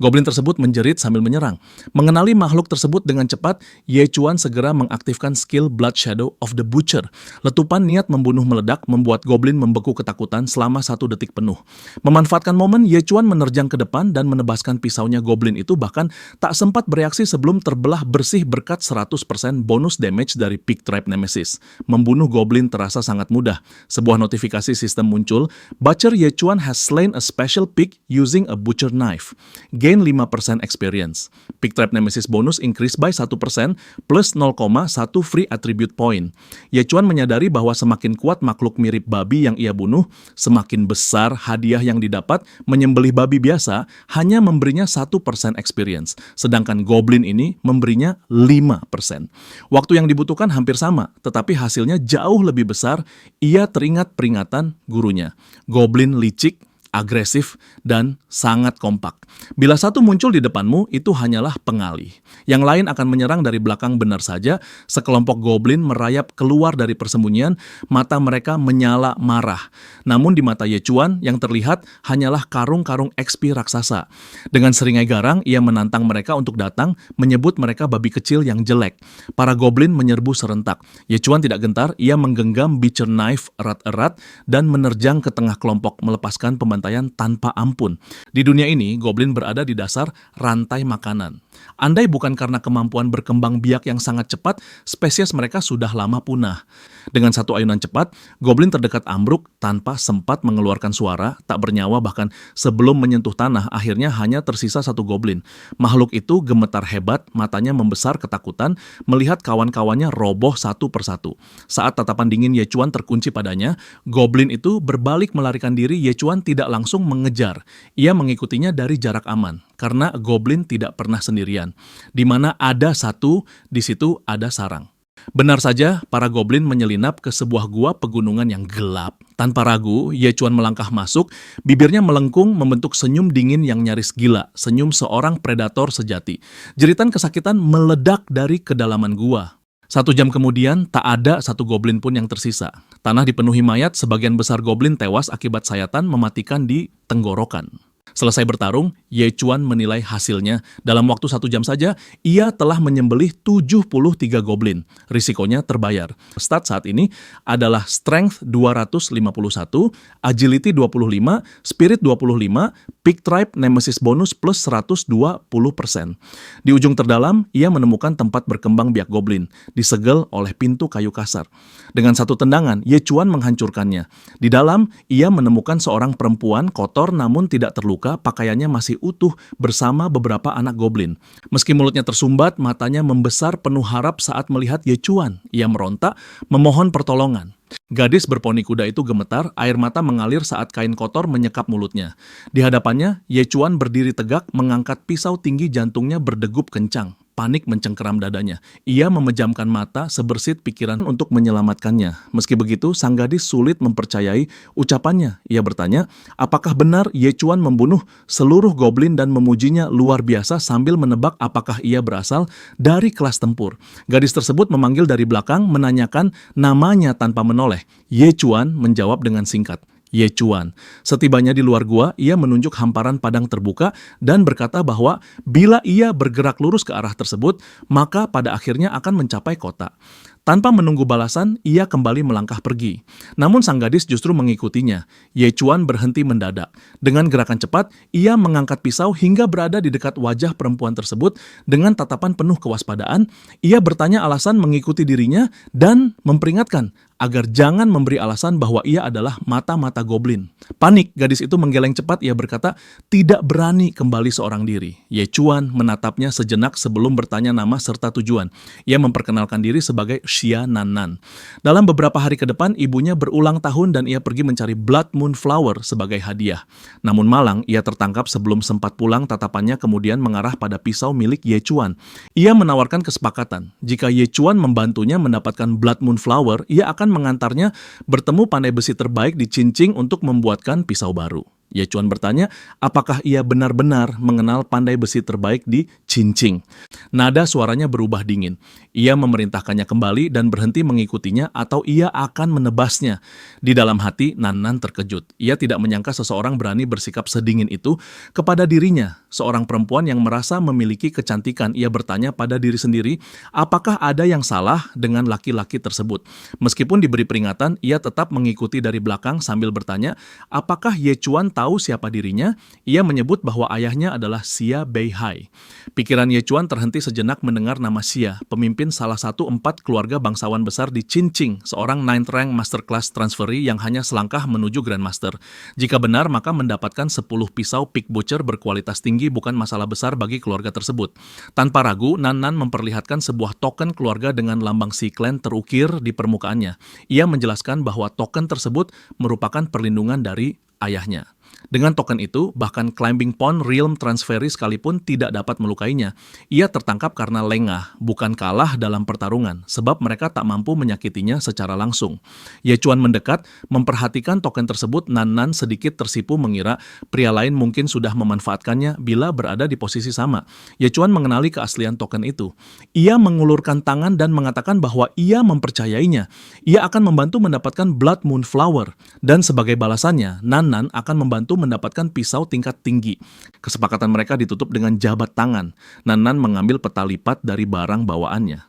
Goblin tersebut menjerit sambil menyerang. Mengenali makhluk tersebut dengan cepat, Ye Chuan segera mengaktifkan skill Blood Shadow of the Butcher. Letupan niat membunuh meledak membuat Goblin membeku ketakutan selama 1 detik penuh. Memanfaatkan momen, Ye Chuan menerjang ke depan dan menebaskan pisaunya Goblin itu bahkan tak sempat bereaksi sebelum terbelah bersih berkat 100% bonus damage dari Pig Tribe Nemesis. Membunuh Goblin terasa sangat mudah. Sebuah notifikasi sistem muncul, Butcher Ye Chuan has slain a special pig using a butcher knife. Gain 5% experience. Pig Tribe Nemesis bonus increase by 1% plus 0,1 free attribute point. Ye Chuan menyadari bahwa semakin kuat makhluk mirip babi yang ia bunuh, semakin besar hadiah yang didapat. Menyembelih babi biasa hanya memberinya 1% experience, sedangkan Goblin ini memberinya 5%. Waktu yang dibutuhkan hampir sama, tetapi hasilnya jauh lebih besar. Ia teringat peringatan gurunya. Goblin licik, agresif, dan sangat kompak. Bila satu muncul di depanmu, itu hanyalah pengalih. Yang lain akan menyerang dari belakang benar saja. Sekelompok goblin merayap keluar dari persembunyian, mata mereka menyala marah. Namun di mata Ye Chuan, yang terlihat hanyalah karung-karung XP raksasa. Dengan seringai garang, ia menantang mereka untuk datang, menyebut mereka babi kecil yang jelek. Para goblin menyerbu serentak. Ye Chuan tidak gentar, ia menggenggam Butcher Knife erat-erat dan menerjang ke tengah kelompok, melepaskan pembantaian tanpa ampun. Di dunia ini, goblin berada di dasar rantai makanan. Andai bukan karena kemampuan berkembang biak yang sangat cepat, spesies mereka sudah lama punah. Dengan satu ayunan cepat, goblin terdekat ambruk tanpa sempat mengeluarkan suara, tak bernyawa bahkan sebelum menyentuh tanah, akhirnya hanya tersisa 1 goblin. Makhluk itu gemetar hebat, matanya membesar ketakutan, melihat kawan-kawannya roboh satu persatu. Saat tatapan dingin Ye Chuan terkunci padanya, goblin itu berbalik melarikan diri. Ye Chuan tidak langsung mengejar. Ia mengikutinya dari jarak aman, karena goblin tidak pernah sendirian. Di mana ada satu, di situ ada sarang. Benar saja, para goblin menyelinap ke sebuah gua pegunungan yang gelap. Tanpa ragu, Ye Chuan melangkah masuk, bibirnya melengkung membentuk senyum dingin yang nyaris gila, senyum seorang predator sejati. Jeritan kesakitan meledak dari kedalaman gua. 1 jam kemudian, tak ada 1 goblin pun yang tersisa. Tanah dipenuhi mayat, sebagian besar goblin tewas akibat sayatan mematikan di tenggorokan. Selesai bertarung, Ye Chuan menilai hasilnya. Dalam waktu 1 jam saja, ia telah menyembelih 73 goblin. Risikonya terbayar. Stat saat ini adalah Strength 251, Agility 25, Spirit 25, Pig Tribe Nemesis bonus plus 120%. Di ujung terdalam, ia menemukan tempat berkembang biak goblin, disegel oleh pintu kayu kasar. Dengan 1 tendangan, Ye Chuan menghancurkannya. Di dalam, ia menemukan seorang perempuan kotor namun tidak terluka. Pakaiannya masih utuh bersama beberapa anak goblin. Meski mulutnya tersumbat, matanya membesar penuh harap saat melihat Ye Chuan. Ia meronta, memohon pertolongan. Gadis berponi kuda itu gemetar, air mata mengalir saat kain kotor menyekap mulutnya. Di hadapannya, Ye Chuan berdiri tegak, mengangkat pisau tinggi, jantungnya berdegup kencang. Panik mencengkeram dadanya. Ia memejamkan mata, sebersit pikiran untuk menyelamatkannya. Meski begitu, sang gadis sulit mempercayai ucapannya. Ia bertanya, apakah benar Ye Chuan membunuh seluruh goblin dan memujinya luar biasa sambil menebak apakah ia berasal dari kelas tempur. Gadis tersebut memanggil dari belakang, menanyakan namanya tanpa menoleh. Ye Chuan menjawab dengan singkat, Ye Chuan. Setibanya di luar gua, ia menunjuk hamparan padang terbuka dan berkata bahwa bila ia bergerak lurus ke arah tersebut, maka pada akhirnya akan mencapai kota. Tanpa menunggu balasan, ia kembali melangkah pergi. Namun sang gadis justru mengikutinya. Ye Chuan berhenti mendadak. Dengan gerakan cepat, ia mengangkat pisau hingga berada di dekat wajah perempuan tersebut. Dengan tatapan penuh kewaspadaan, ia bertanya alasan mengikuti dirinya dan memperingatkan agar jangan memberi alasan bahwa ia adalah mata-mata goblin. Panik, gadis itu menggeleng cepat. Ia berkata, tidak berani kembali seorang diri. Ye Chuan menatapnya sejenak sebelum bertanya nama serta tujuan. Ia memperkenalkan diri sebagai Xia Nannan. Dalam beberapa hari ke depan, ibunya berulang tahun dan ia pergi mencari Blood Moon Flower sebagai hadiah. Namun malang, ia tertangkap sebelum sempat pulang. Tatapannya kemudian mengarah pada pisau milik Ye Chuan. Ia menawarkan kesepakatan. Jika Ye Chuan membantunya mendapatkan Blood Moon Flower, ia akan mengantarnya bertemu pandai besi terbaik di Qinqing untuk membuatkan pisau baru. Ye Chuan bertanya, apakah ia benar-benar mengenal pandai besi terbaik di Qinqing? Nada suaranya berubah dingin. Ia memerintahkannya kembali dan berhenti mengikutinya atau ia akan menebasnya. Di dalam hati, Nannan terkejut. Ia tidak menyangka seseorang berani bersikap sedingin itu kepada dirinya. Seorang perempuan yang merasa memiliki kecantikan. Ia bertanya pada diri sendiri, apakah ada yang salah dengan laki-laki tersebut? Meskipun diberi peringatan, ia tetap mengikuti dari belakang sambil bertanya, apakah Ye Chuan tahu siapa dirinya? Ia menyebut bahwa ayahnya adalah Xia Beihai. Pikiran Ye Chuan terhenti sejenak mendengar nama Xia, pemimpin salah satu 4 keluarga bangsawan besar di Qinqing, seorang 9th rank master class transferee yang hanya selangkah menuju Grandmaster. Jika benar, maka mendapatkan 10 pisau pick butcher berkualitas tinggi bukan masalah besar bagi keluarga tersebut. Tanpa ragu, Nannan memperlihatkan sebuah token keluarga dengan lambang Sea Clan terukir di permukaannya. Ia menjelaskan bahwa token tersebut merupakan perlindungan dari ayahnya. Dengan token itu, bahkan Climbing Pond Realm Transferee sekalipun tidak dapat melukainya. Ia tertangkap karena lengah, bukan kalah dalam pertarungan, sebab mereka tak mampu menyakitinya secara langsung. Ye Chuan mendekat, memperhatikan token tersebut. Nannan sedikit tersipu mengira pria lain mungkin sudah memanfaatkannya bila berada di posisi sama. Ye Chuan mengenali keaslian token itu. Ia mengulurkan tangan dan mengatakan bahwa ia mempercayainya. Ia akan membantu mendapatkan Blood Moon Flower, dan sebagai balasannya, Nannan akan membantu mendapatkan pisau tingkat tinggi. Kesepakatan mereka ditutup dengan jabat tangan. Nannan mengambil peta lipat dari barang bawaannya.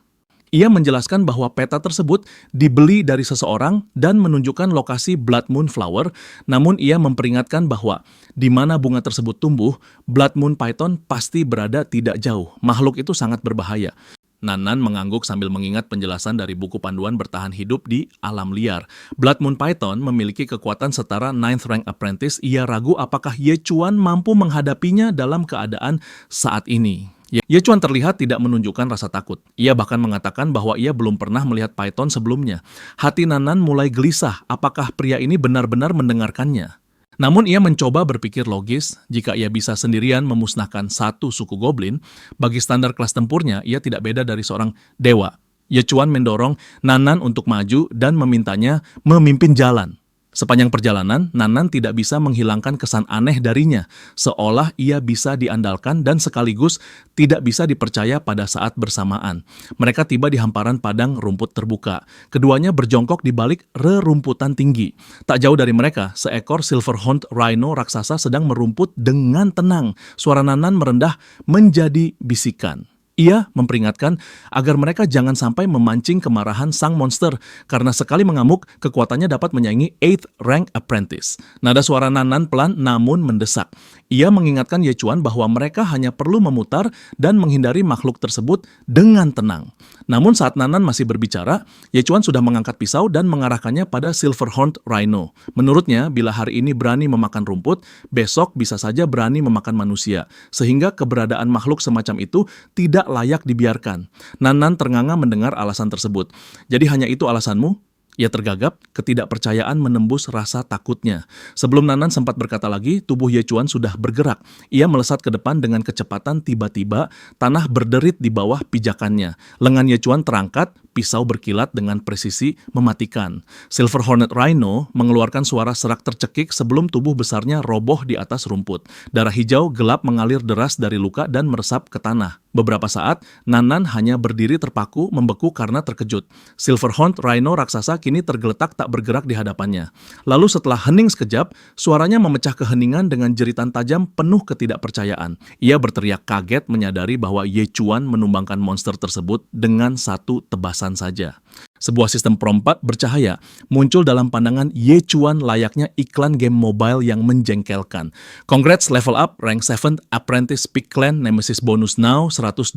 Ia menjelaskan bahwa peta tersebut dibeli dari seseorang dan menunjukkan lokasi Blood Moon Flower, namun ia memperingatkan bahwa di mana bunga tersebut tumbuh, Blood Moon Python pasti berada tidak jauh. Makhluk itu sangat berbahaya. Nannan mengangguk sambil mengingat penjelasan dari buku panduan bertahan hidup di alam liar. Blood Moon Python memiliki kekuatan setara 9th rank apprentice. Ia ragu apakah Ye Chuan mampu menghadapinya dalam keadaan saat ini. Ye Chuan terlihat tidak menunjukkan rasa takut. Ia bahkan mengatakan bahwa ia belum pernah melihat Python sebelumnya. Hati Nannan mulai gelisah, apakah pria ini benar-benar mendengarkannya? Namun ia mencoba berpikir logis, jika ia bisa sendirian memusnahkan satu suku goblin, bagi standar kelas tempurnya ia tidak beda dari seorang dewa. Ye Chuan mendorong Nannan untuk maju dan memintanya memimpin jalan. Sepanjang perjalanan, Nannan tidak bisa menghilangkan kesan aneh darinya, seolah ia bisa diandalkan dan sekaligus tidak bisa dipercaya pada saat bersamaan. Mereka tiba di hamparan padang rumput terbuka. Keduanya berjongkok di balik rerumputan tinggi. Tak jauh dari mereka, seekor Silverhorned Rhino raksasa sedang merumput dengan tenang. Suara Nannan merendah menjadi bisikan. Ia memperingatkan agar mereka jangan sampai memancing kemarahan sang monster, karena sekali mengamuk, kekuatannya dapat menyaingi 8th rank apprentice. Nada suara Nannan pelan namun mendesak. Ia mengingatkan Ye Chuan bahwa mereka hanya perlu memutar dan menghindari makhluk tersebut dengan tenang. Namun saat Nannan masih berbicara, Ye Chuan sudah mengangkat pisau dan mengarahkannya pada Silverhorned Rhino. Menurutnya, bila hari ini berani memakan rumput, besok bisa saja berani memakan manusia, sehingga keberadaan makhluk semacam itu tidak layak dibiarkan. Nannan ternganga mendengar alasan tersebut. Jadi hanya itu alasanmu? Ia tergagap, ketidakpercayaan menembus rasa takutnya. Sebelum Nannan sempat berkata lagi, tubuh Ye Chuan sudah bergerak. Ia melesat ke depan dengan kecepatan. Tiba-tiba tanah berderit di bawah pijakannya. Lengan Ye Chuan terangkat, pisau berkilat dengan presisi mematikan. Silverhorned Rhino mengeluarkan suara serak tercekik sebelum tubuh besarnya roboh di atas rumput. Darah hijau gelap mengalir deras dari luka dan meresap ke tanah. Beberapa saat, Nannan hanya berdiri terpaku, membeku karena terkejut. Silverhorned Rhino raksasa kini tergeletak tak bergerak di hadapannya. Lalu setelah hening sekejap, suaranya memecah keheningan dengan jeritan tajam penuh ketidakpercayaan. Ia berteriak kaget menyadari bahwa Ye Chuan menumbangkan monster tersebut dengan satu tebasan saja. Sebuah sistem perompak bercahaya muncul dalam pandangan Ye Chuan layaknya iklan game mobile yang menjengkelkan. Congrats level up, rank 7, apprentice pick clan, nemesis bonus now, 122%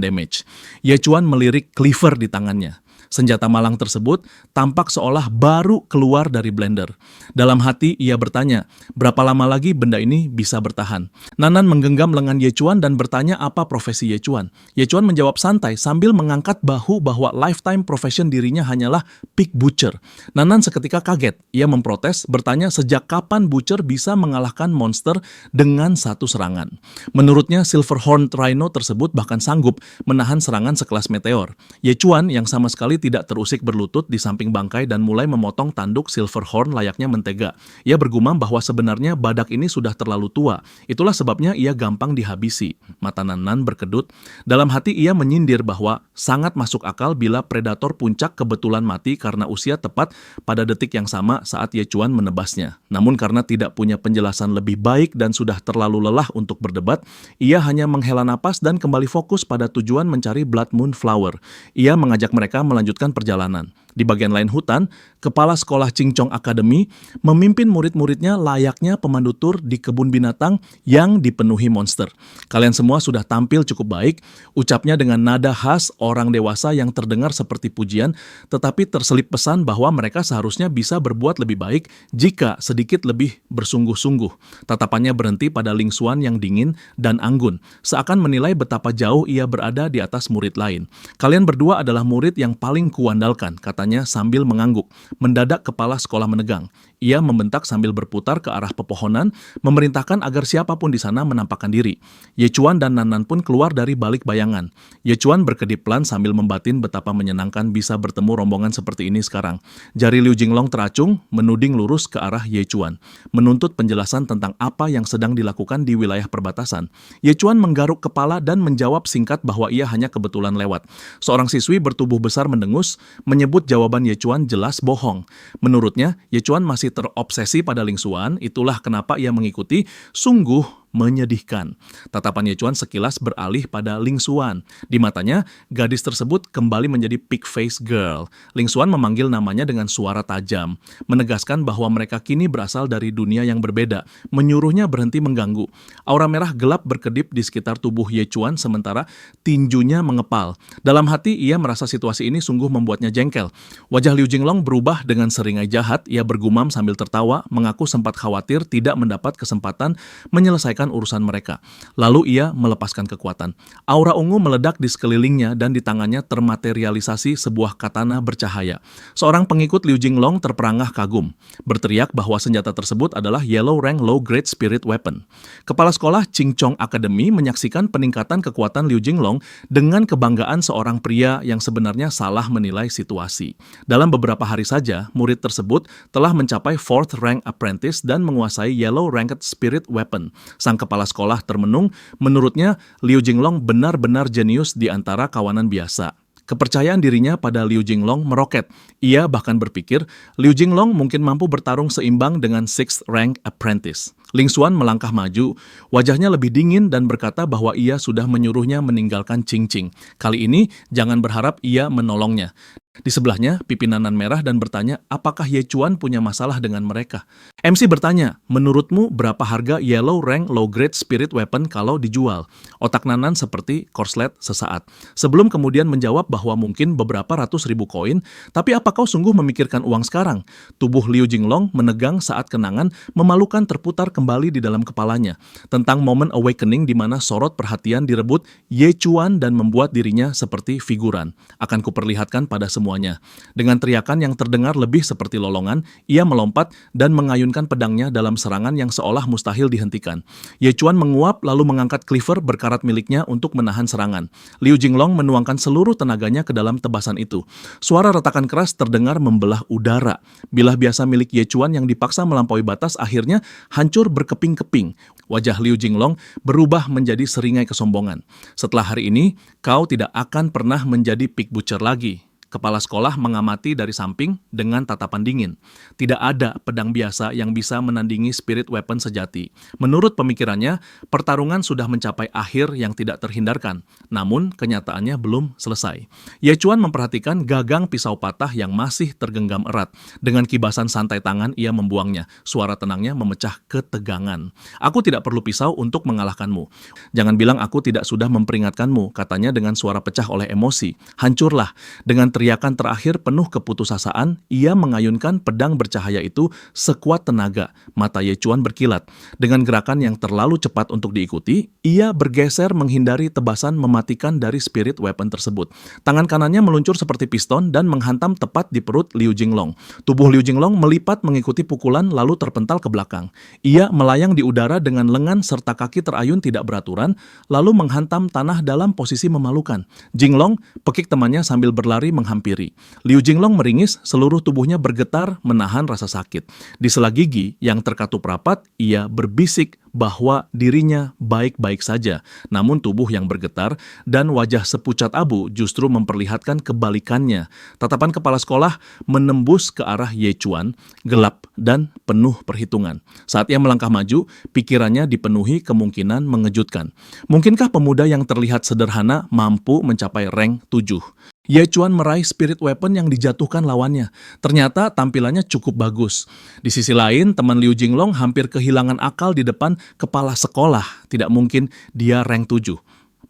damage. Ye Chuan melirik cleaver di tangannya. Senjata malang tersebut tampak seolah baru keluar dari blender. Dalam hati ia bertanya, berapa lama lagi benda ini bisa bertahan? Nanan menggenggam lengan Ye Chuan dan bertanya apa profesi Ye Chuan. Ye Chuan menjawab santai sambil mengangkat bahu bahwa lifetime profession dirinya hanyalah pig butcher. Nanan seketika kaget. Ia memprotes, bertanya sejak kapan butcher bisa mengalahkan monster dengan satu serangan. Menurutnya Silverhorned Rhino tersebut bahkan sanggup menahan serangan sekelas meteor. Ye Chuan yang sama sekali tidak terusik berlutut di samping bangkai dan mulai memotong tanduk Silverhorn layaknya mentega. Ia bergumam bahwa sebenarnya badak ini sudah terlalu tua. Itulah sebabnya ia gampang dihabisi. Mata Nanan berkedut. Dalam hati ia menyindir bahwa sangat masuk akal bila predator puncak kebetulan mati karena usia tepat pada detik yang sama saat Ye Chuan menebasnya. Namun karena tidak punya penjelasan lebih baik dan sudah terlalu lelah untuk berdebat, ia hanya menghela napas dan kembali fokus pada tujuan mencari Blood Moon Flower. Ia mengajak mereka melanjutkan perjalanan. Di bagian lain hutan, kepala sekolah Chingchong Academy memimpin murid-muridnya layaknya pemandu tur di kebun binatang yang dipenuhi monster. Kalian semua sudah tampil cukup baik, ucapnya dengan nada khas orang dewasa yang terdengar seperti pujian, tetapi terselip pesan bahwa mereka seharusnya bisa berbuat lebih baik jika sedikit lebih bersungguh-sungguh. Tatapannya berhenti pada Ling Xuan yang dingin dan anggun, seakan menilai betapa jauh ia berada di atas murid lain. Kalian berdua adalah murid yang paling kuandalkan, katanya sambil mengangguk. Mendadak kepala sekolah menegang. Ia membentak sambil berputar ke arah pepohonan, memerintahkan agar siapapun di sana menampakkan diri. Ye Chuan dan Nanan pun keluar dari balik bayangan. Ye Chuan berkedip pelan sambil membatin betapa menyenangkan bisa bertemu rombongan seperti ini sekarang. Jari Liu Jinglong teracung, menuding lurus ke arah Ye Chuan, menuntut penjelasan tentang apa yang sedang dilakukan di wilayah perbatasan. Ye Chuan menggaruk kepala dan menjawab singkat bahwa ia hanya kebetulan lewat. Seorang siswi bertubuh besar mendengus, menyebut jawaban Ye Chuan jelas bohong. Menurutnya, Ye Chuan masih terobsesi pada Ling Xuan, itulah kenapa ia mengikuti. Sungguh menyedihkan. Tatapan Ye Chuan sekilas beralih pada Ling Xuan. Di matanya, gadis tersebut kembali menjadi pig face girl. Ling Xuan memanggil namanya dengan suara tajam, menegaskan bahwa mereka kini berasal dari dunia yang berbeda, menyuruhnya berhenti mengganggu. Aura merah gelap berkedip di sekitar tubuh Ye Chuan sementara tinjunya mengepal. Dalam hati ia merasa situasi ini sungguh membuatnya jengkel. Wajah Liu Jinglong berubah dengan seringai jahat, ia bergumam sambil tertawa, mengaku sempat khawatir tidak mendapat kesempatan menyelesaikan urusan mereka. Lalu ia melepaskan kekuatan. Aura ungu meledak di sekelilingnya dan di tangannya termaterialisasi sebuah katana bercahaya. Seorang pengikut Liu Jinglong terperangah kagum, berteriak bahwa senjata tersebut adalah Yellow Rank Low Grade Spirit Weapon. Kepala sekolah Chingchong Academy menyaksikan peningkatan kekuatan Liu Jinglong dengan kebanggaan seorang pria yang sebenarnya salah menilai situasi. Dalam beberapa hari saja, murid tersebut telah mencapai 4th Rank Apprentice dan menguasai Yellow Ranked Spirit Weapon. Sang kepala sekolah termenung, menurutnya Liu Jinglong benar-benar jenius di antara kawanan biasa. Kepercayaan dirinya pada Liu Jinglong meroket. Ia bahkan berpikir Liu Jinglong mungkin mampu bertarung seimbang dengan 6th Rank Apprentice. Ling Xuan melangkah maju, wajahnya lebih dingin dan berkata bahwa ia sudah menyuruhnya meninggalkan Qingqing. Kali ini jangan berharap ia menolongnya. Di sebelahnya, pipi Nanan merah dan bertanya, apakah Ye Chuan punya masalah dengan mereka? MC bertanya, menurutmu berapa harga Yellow Rank Low Grade Spirit Weapon kalau dijual? Otak Nanan seperti korslet sesaat. Sebelum kemudian menjawab bahwa mungkin beberapa ratus ribu koin, tapi apa kau sungguh memikirkan uang sekarang? Tubuh Liu Jinglong menegang saat kenangan memalukan terputar kembali di dalam kepalanya. Tentang momen awakening di mana sorot perhatian direbut Ye Chuan dan membuat dirinya seperti figuran. Akan kuperlihatkan pada semuanya. Dengan teriakan yang terdengar lebih seperti lolongan, ia melompat dan mengayunkan pedangnya dalam serangan yang seolah mustahil dihentikan. Ye Chuan menguap lalu mengangkat cleaver berkarat miliknya untuk menahan serangan. Liu Jinglong menuangkan seluruh tenaganya ke dalam tebasan itu. Suara retakan keras terdengar membelah udara. Bilah biasa milik Ye Chuan yang dipaksa melampaui batas akhirnya hancur berkeping-keping. Wajah Liu Jinglong berubah menjadi seringai kesombongan. Setelah hari ini, kau tidak akan pernah menjadi pig butcher lagi. Kepala sekolah mengamati dari samping dengan tatapan dingin. Tidak ada pedang biasa yang bisa menandingi spirit weapon sejati. Menurut pemikirannya, pertarungan sudah mencapai akhir yang tidak terhindarkan. Namun, kenyataannya belum selesai. Ye Chuan memperhatikan gagang pisau patah yang masih tergenggam erat. Dengan kibasan santai tangan, ia membuangnya. Suara tenangnya memecah ketegangan. Aku tidak perlu pisau untuk mengalahkanmu. Jangan bilang aku tidak sudah memperingatkanmu, katanya dengan suara pecah oleh emosi. Hancurlah. Dengan teriakan terakhir penuh keputusasaan, ia mengayunkan pedang bercahaya itu sekuat tenaga. Mata Ye Chuan berkilat. Dengan gerakan yang terlalu cepat untuk diikuti, ia bergeser menghindari tebasan mematikan dari spirit weapon tersebut. Tangan kanannya meluncur seperti piston dan menghantam tepat di perut Liu Jinglong. Tubuh Liu Jinglong melipat mengikuti pukulan lalu terpental ke belakang. Ia melayang di udara dengan lengan serta kaki terayun tidak beraturan, lalu menghantam tanah dalam posisi memalukan. Jinglong pekik temannya sambil berlari menghampiri. Liu Jinglong meringis, seluruh tubuhnya bergetar menahan rasa sakit. Di sela gigi yang terkatup rapat, ia berbisik bahwa dirinya baik-baik saja. Namun tubuh yang bergetar dan wajah sepucat abu justru memperlihatkan kebalikannya. Tatapan kepala sekolah menembus ke arah Ye Chuan, gelap dan penuh perhitungan. Saat ia melangkah maju, pikirannya dipenuhi kemungkinan mengejutkan. Mungkinkah pemuda yang terlihat sederhana mampu mencapai rank 7? Ye Chuan meraih spirit weapon yang dijatuhkan lawannya. Ternyata tampilannya cukup bagus. Di sisi lain, teman Liu Jinglong hampir kehilangan akal di depan kepala sekolah. Tidak mungkin dia rank 7.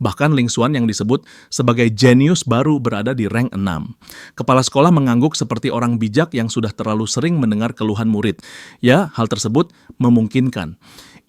Bahkan Ling Xuan yang disebut sebagai jenius baru berada di rank 6. Kepala sekolah mengangguk seperti orang bijak yang sudah terlalu sering mendengar keluhan murid. Ya, hal tersebut memungkinkan.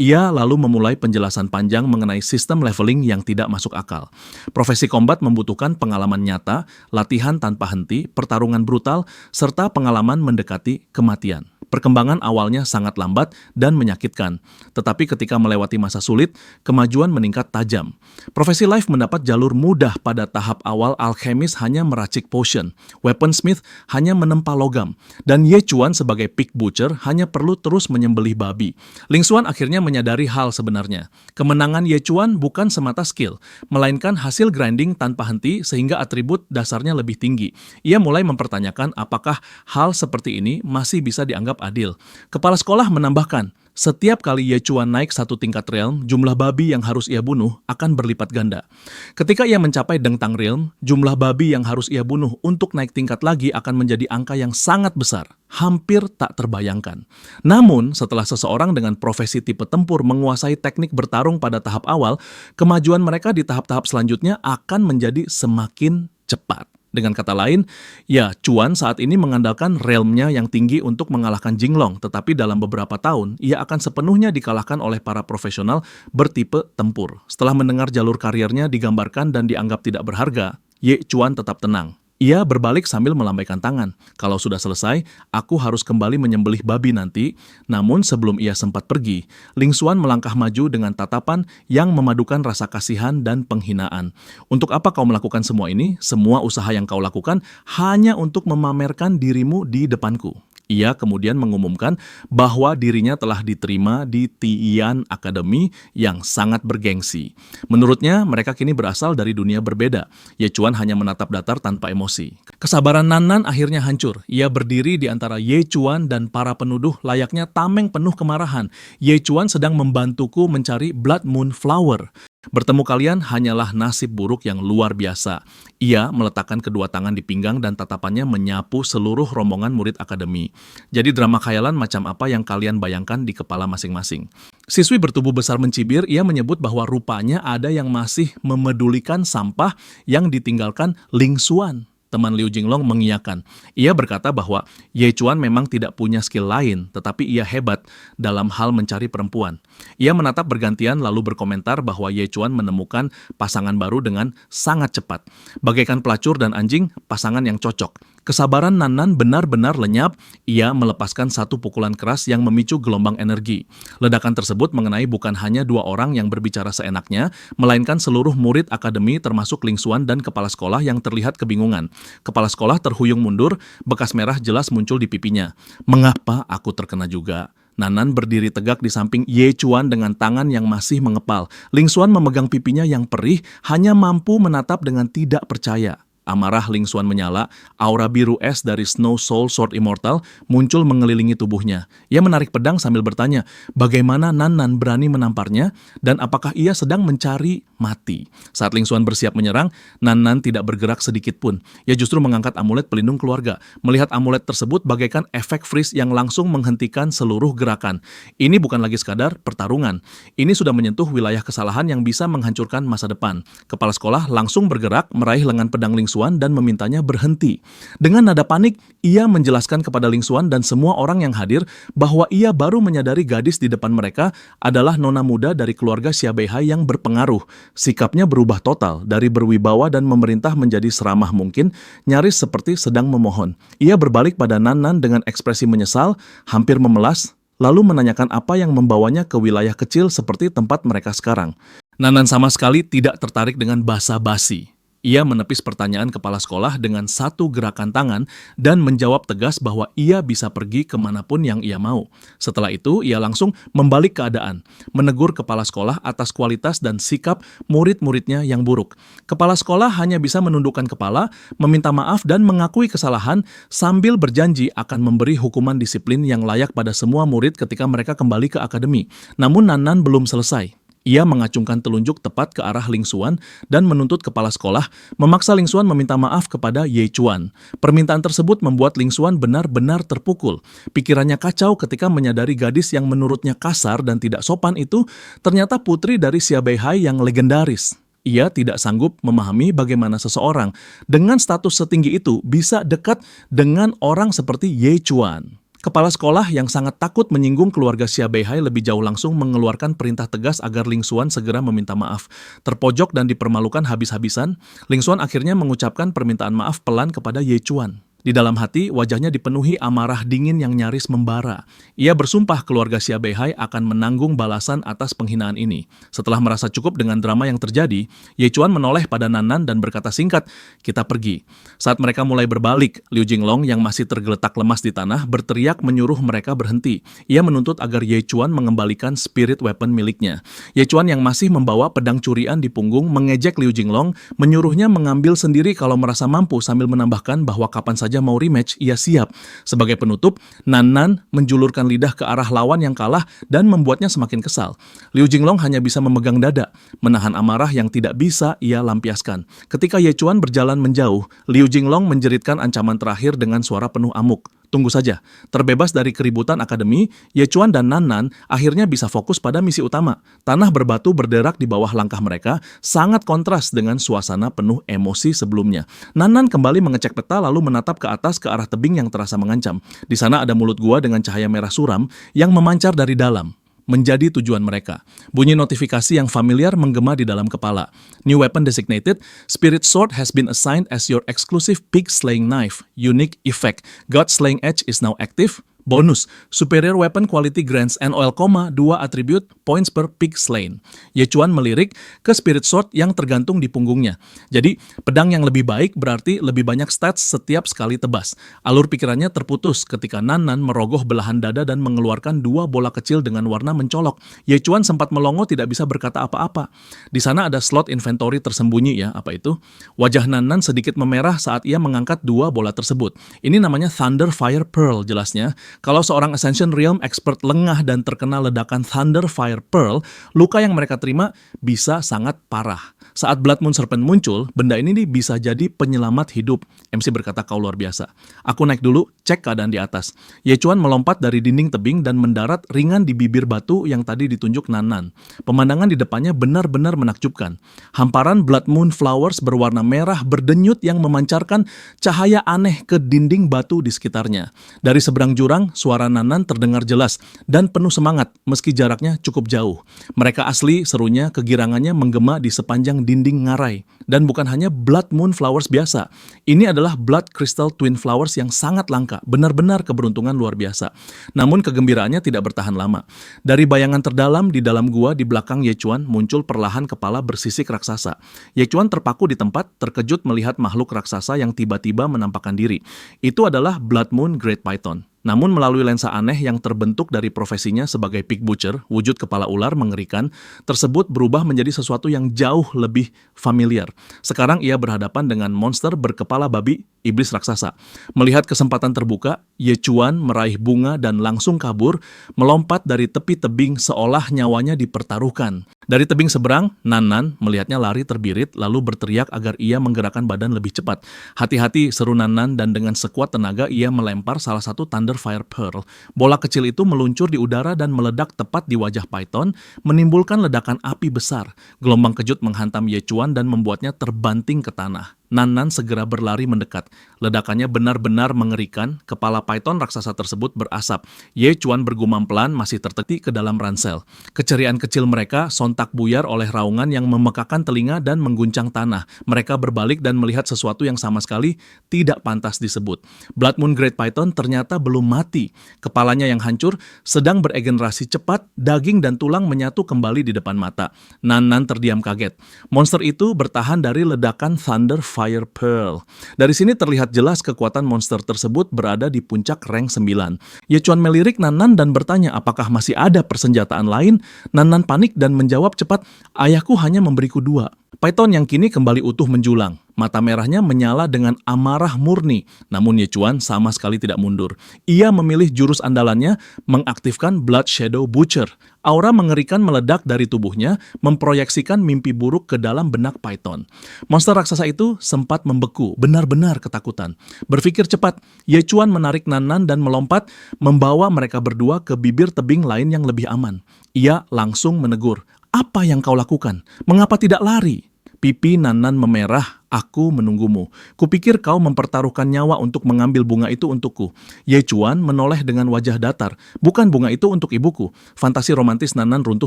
Ia lalu memulai penjelasan panjang mengenai sistem leveling yang tidak masuk akal. Profesi kombat membutuhkan pengalaman nyata, latihan tanpa henti, pertarungan brutal, serta pengalaman mendekati kematian. Perkembangan awalnya sangat lambat dan menyakitkan, tetapi ketika melewati masa sulit, kemajuan meningkat tajam. Profesi life mendapat jalur mudah pada tahap awal. Alkemis hanya meracik potion, weaponsmith hanya menempa logam, dan Ye Chuan sebagai pig butcher hanya perlu terus menyembelih babi. Ling Xuan akhirnya menyadari hal sebenarnya. Kemenangan Ye Chuan bukan semata skill, melainkan hasil grinding tanpa henti sehingga atribut dasarnya lebih tinggi. Ia mulai mempertanyakan apakah hal seperti ini masih bisa dianggap adil. Kepala sekolah menambahkan, setiap kali Ye Chuan naik satu tingkat realm, jumlah babi yang harus ia bunuh akan berlipat ganda. Ketika ia mencapai Dengtang realm, jumlah babi yang harus ia bunuh untuk naik tingkat lagi akan menjadi angka yang sangat besar, hampir tak terbayangkan. Namun, setelah seseorang dengan profesi tipe tempur menguasai teknik bertarung pada tahap awal, kemajuan mereka di tahap-tahap selanjutnya akan menjadi semakin cepat. Dengan kata lain, ya Chuan saat ini mengandalkan realmnya yang tinggi untuk mengalahkan Jinglong, tetapi dalam beberapa tahun, ia akan sepenuhnya dikalahkan oleh para profesional bertipe tempur. Setelah mendengar jalur karirnya digambarkan dan dianggap tidak berharga, Ye Chuan tetap tenang. Ia berbalik sambil melambaikan tangan. Kalau sudah selesai, aku harus kembali menyembelih babi nanti. Namun sebelum ia sempat pergi, Ling Xuan melangkah maju dengan tatapan yang memadukan rasa kasihan dan penghinaan. Untuk apa kau melakukan semua ini? Semua usaha yang kau lakukan hanya untuk memamerkan dirimu di depanku. Ia kemudian mengumumkan bahwa dirinya telah diterima di Tian Academy yang sangat bergengsi. Menurutnya, mereka kini berasal dari dunia berbeda. Ye Chuan hanya menatap datar tanpa emosi. Kesabaran Nan Nan akhirnya hancur. Ia berdiri di antara Ye Chuan dan para penuduh layaknya tameng penuh kemarahan. Ye Chuan sedang membantuku mencari Blood Moon Flower. Bertemu kalian hanyalah nasib buruk yang luar biasa. Ia meletakkan kedua tangan di pinggang dan tatapannya menyapu seluruh rombongan murid akademi. Jadi drama khayalan macam apa yang kalian bayangkan di kepala masing-masing? Siswi bertubuh besar mencibir, ia menyebut bahwa rupanya ada yang masih memedulikan sampah yang ditinggalkan Ling Xuan. Teman Liu Jinglong mengiyakan. Ia berkata bahwa Ye Chuan memang tidak punya skill lain, tetapi ia hebat dalam hal mencari perempuan. Ia menatap bergantian lalu berkomentar bahwa Ye Chuan menemukan pasangan baru dengan sangat cepat. Bagaikan pelacur dan anjing, pasangan yang cocok. Kesabaran Nan Nan benar-benar lenyap. Ia melepaskan satu pukulan keras yang memicu gelombang energi. Ledakan tersebut mengenai bukan hanya dua orang yang berbicara seenaknya, melainkan seluruh murid akademi termasuk Ling Xuan dan kepala sekolah yang terlihat kebingungan. Kepala sekolah terhuyung mundur, bekas merah jelas muncul di pipinya. Mengapa aku terkena juga? Nan Nan berdiri tegak di samping Ye Chuan dengan tangan yang masih mengepal. Ling Xuan memegang pipinya yang perih, hanya mampu menatap dengan tidak percaya. Amarah Ling Xuan menyala, aura biru es dari Snow Soul Sword Immortal muncul mengelilingi tubuhnya. Ia menarik pedang sambil bertanya, bagaimana Nan Nan berani menamparnya dan apakah ia sedang mencari mati. Saat Ling Xuan bersiap menyerang, Nan Nan tidak bergerak sedikit pun. Ia justru mengangkat amulet pelindung keluarga. Melihat amulet tersebut bagaikan efek freeze yang langsung menghentikan seluruh gerakan. Ini bukan lagi sekadar pertarungan. Ini sudah menyentuh wilayah kesalahan yang bisa menghancurkan masa depan. Kepala sekolah langsung bergerak meraih lengan pedang Ling Xuan Chuan dan memintanya berhenti. Dengan nada panik, ia menjelaskan kepada Ling Xuan dan semua orang yang hadir bahwa ia baru menyadari gadis di depan mereka adalah nona muda dari keluarga Xia Beihai yang berpengaruh. Sikapnya berubah total, dari berwibawa dan memerintah menjadi seramah mungkin, nyaris seperti sedang memohon. Ia berbalik pada Nan Nan dengan ekspresi menyesal, hampir memelas, lalu menanyakan apa yang membawanya ke wilayah kecil seperti tempat mereka sekarang. Nan Nan sama sekali tidak tertarik dengan basa-basi. Ia menepis pertanyaan kepala sekolah dengan satu gerakan tangan dan menjawab tegas bahwa ia bisa pergi kemanapun yang ia mau. Setelah itu, ia langsung membalik keadaan, menegur kepala sekolah atas kualitas dan sikap murid-muridnya yang buruk. Kepala sekolah hanya bisa menundukkan kepala, meminta maaf dan mengakui kesalahan sambil berjanji akan memberi hukuman disiplin yang layak pada semua murid ketika mereka kembali ke akademi. Namun Nan Nan belum selesai. Ia mengacungkan telunjuk tepat ke arah Ling Xuan dan menuntut kepala sekolah memaksa Ling Xuan meminta maaf kepada Ye Chuan. Permintaan tersebut membuat Ling Xuan benar-benar terpukul. Pikirannya kacau ketika menyadari gadis yang menurutnya kasar dan tidak sopan itu ternyata putri dari Xia Beihai yang legendaris. Ia tidak sanggup memahami bagaimana seseorang dengan status setinggi itu bisa dekat dengan orang seperti Ye Chuan. Kepala sekolah yang sangat takut menyinggung keluarga Xia Beihai lebih jauh langsung mengeluarkan perintah tegas agar Ling Xuan segera meminta maaf. Terpojok dan dipermalukan habis-habisan, Ling Xuan akhirnya mengucapkan permintaan maaf pelan kepada Ye Chuan. Di dalam hati, wajahnya dipenuhi amarah dingin yang nyaris membara. Ia bersumpah keluarga Xia Beihai akan menanggung balasan atas penghinaan ini. Setelah merasa cukup dengan drama yang terjadi, Ye Chuan menoleh pada Nan Nan dan berkata singkat, "Kita pergi." Saat mereka mulai berbalik, Liu Jinglong yang masih tergeletak lemas di tanah berteriak menyuruh mereka berhenti. Ia menuntut agar Ye Chuan mengembalikan spirit weapon miliknya. Ye Chuan yang masih membawa pedang curian di punggung mengejek Liu Jinglong, menyuruhnya mengambil sendiri kalau merasa mampu sambil menambahkan bahwa kapan saja mau rematch, ia siap. Sebagai penutup, Nan Nan menjulurkan lidah ke arah lawan yang kalah dan membuatnya semakin kesal. Liu Jinglong hanya bisa memegang dada, menahan amarah yang tidak bisa ia lampiaskan. Ketika Ye Chuan berjalan menjauh, Liu Jinglong menjeritkan ancaman terakhir dengan suara penuh amuk. Tunggu saja, terbebas dari keributan akademi, Ye Chuan dan Nan Nan akhirnya bisa fokus pada misi utama. Tanah berbatu berderak di bawah langkah mereka, sangat kontras dengan suasana penuh emosi sebelumnya. Nan Nan kembali mengecek peta lalu menatap ke atas ke arah tebing yang terasa mengancam. Di sana ada mulut gua dengan cahaya merah suram yang memancar dari dalam. Menjadi tujuan mereka. Bunyi notifikasi yang familiar menggema di dalam kepala. New weapon designated, Spirit Sword has been assigned as your exclusive pig slaying knife. Unique effect, God slaying edge is now active. Bonus, superior weapon quality grants NOL, 2 attribute points per pig slain. Ye Chuan melirik ke Spirit Sword yang tergantung di punggungnya. Jadi, pedang yang lebih baik berarti lebih banyak stats setiap sekali tebas. Alur pikirannya terputus ketika Nan Nan merogoh belahan dada dan mengeluarkan 2 bola kecil dengan warna mencolok. Ye Chuan sempat melongo tidak bisa berkata apa-apa. Di sana ada slot inventory tersembunyi ya, apa itu? Wajah Nan Nan sedikit memerah saat ia mengangkat 2 bola tersebut. Ini namanya Thunder Fire Pearl jelasnya. Kalau seorang Ascension Realm expert lengah dan terkena ledakan Thunder Fire Pearl, luka yang mereka terima bisa sangat parah. Saat Blood Moon Serpent muncul, benda ini bisa jadi penyelamat hidup. MC berkata, "Kau luar biasa." Aku naik dulu, cek keadaan di atas. Ye Chuan melompat dari dinding tebing dan mendarat ringan di bibir batu yang tadi ditunjuk Nan Nan. Pemandangan di depannya benar-benar menakjubkan. Hamparan Blood Moon Flowers berwarna merah berdenyut yang memancarkan cahaya aneh ke dinding batu di sekitarnya. Dari seberang jurang, suara Nan Nan terdengar jelas dan penuh semangat meski jaraknya cukup jauh. "Mereka asli," serunya, kegirangannya menggema di sepanjang dinding ngarai. Dan bukan hanya Blood Moon Flowers biasa. Ini adalah Blood Crystal Twin Flowers yang sangat langka, benar-benar keberuntungan luar biasa. Namun kegembiraannya tidak bertahan lama. Dari bayangan terdalam di dalam gua di belakang Ye Chuan muncul perlahan kepala bersisik raksasa. Ye Chuan terpaku di tempat, terkejut melihat makhluk raksasa yang tiba-tiba menampakkan diri. Itu adalah Blood Moon Great Python. Namun melalui lensa aneh yang terbentuk dari profesinya sebagai pig butcher, wujud kepala ular mengerikan tersebut berubah menjadi sesuatu yang jauh lebih familiar. Sekarang ia berhadapan dengan monster berkepala babi, iblis raksasa. Melihat kesempatan terbuka, Ye Chuan meraih bunga dan langsung kabur, melompat dari tepi tebing seolah nyawanya dipertaruhkan. Dari tebing seberang, Nan Nan melihatnya lari terbirit lalu berteriak agar ia menggerakkan badan lebih cepat. "Hati-hati," seru Nan Nan dan dengan sekuat tenaga ia melempar salah satu Thunder Fire Pearl. Bola kecil itu meluncur di udara dan meledak tepat di wajah Python, menimbulkan ledakan api besar. Gelombang kejut menghantam Ye Chuan dan membuatnya terbanting ke tanah. Nan segera berlari mendekat. Ledakannya benar-benar mengerikan, kepala python raksasa tersebut berasap. Ye Chuan bergumam pelan masih tertetik ke dalam ransel. Keceriaan kecil mereka sontak buyar oleh raungan yang memekakan telinga dan mengguncang tanah. Mereka berbalik dan melihat sesuatu yang sama sekali tidak pantas disebut. Blood Moon Great Python ternyata belum mati. Kepalanya yang hancur sedang beregenerasi cepat, daging dan tulang menyatu kembali di depan mata. Nan terdiam kaget. Monster itu bertahan dari ledakan Thunder Fire Pearl. Dari sini terlihat jelas kekuatan monster tersebut berada di puncak rank 9. Ye Chuan melirik Nan dan bertanya apakah masih ada persenjataan lain. Nan panik dan menjawab cepat, "Ayahku hanya memberiku 2. Python yang kini kembali utuh menjulang. Mata merahnya menyala dengan amarah murni. Namun Ye Chuan sama sekali tidak mundur. Ia memilih jurus andalannya, mengaktifkan Blood Shadow Butcher. Aura mengerikan meledak dari tubuhnya, memproyeksikan mimpi buruk ke dalam benak Python. Monster raksasa itu sempat membeku, benar-benar ketakutan. Berpikir cepat, Ye Chuan menarik Nan dan melompat, membawa mereka berdua ke bibir tebing lain yang lebih aman. Ia langsung menegur, "Apa yang kau lakukan? Mengapa tidak lari?" Pipi Nan memerah. "Aku menunggumu. Kupikir kau mempertaruhkan nyawa untuk mengambil bunga itu untukku." Ye Chuan menoleh dengan wajah datar. "Bukan bunga itu untuk ibuku." Fantasi romantis Nan runtuh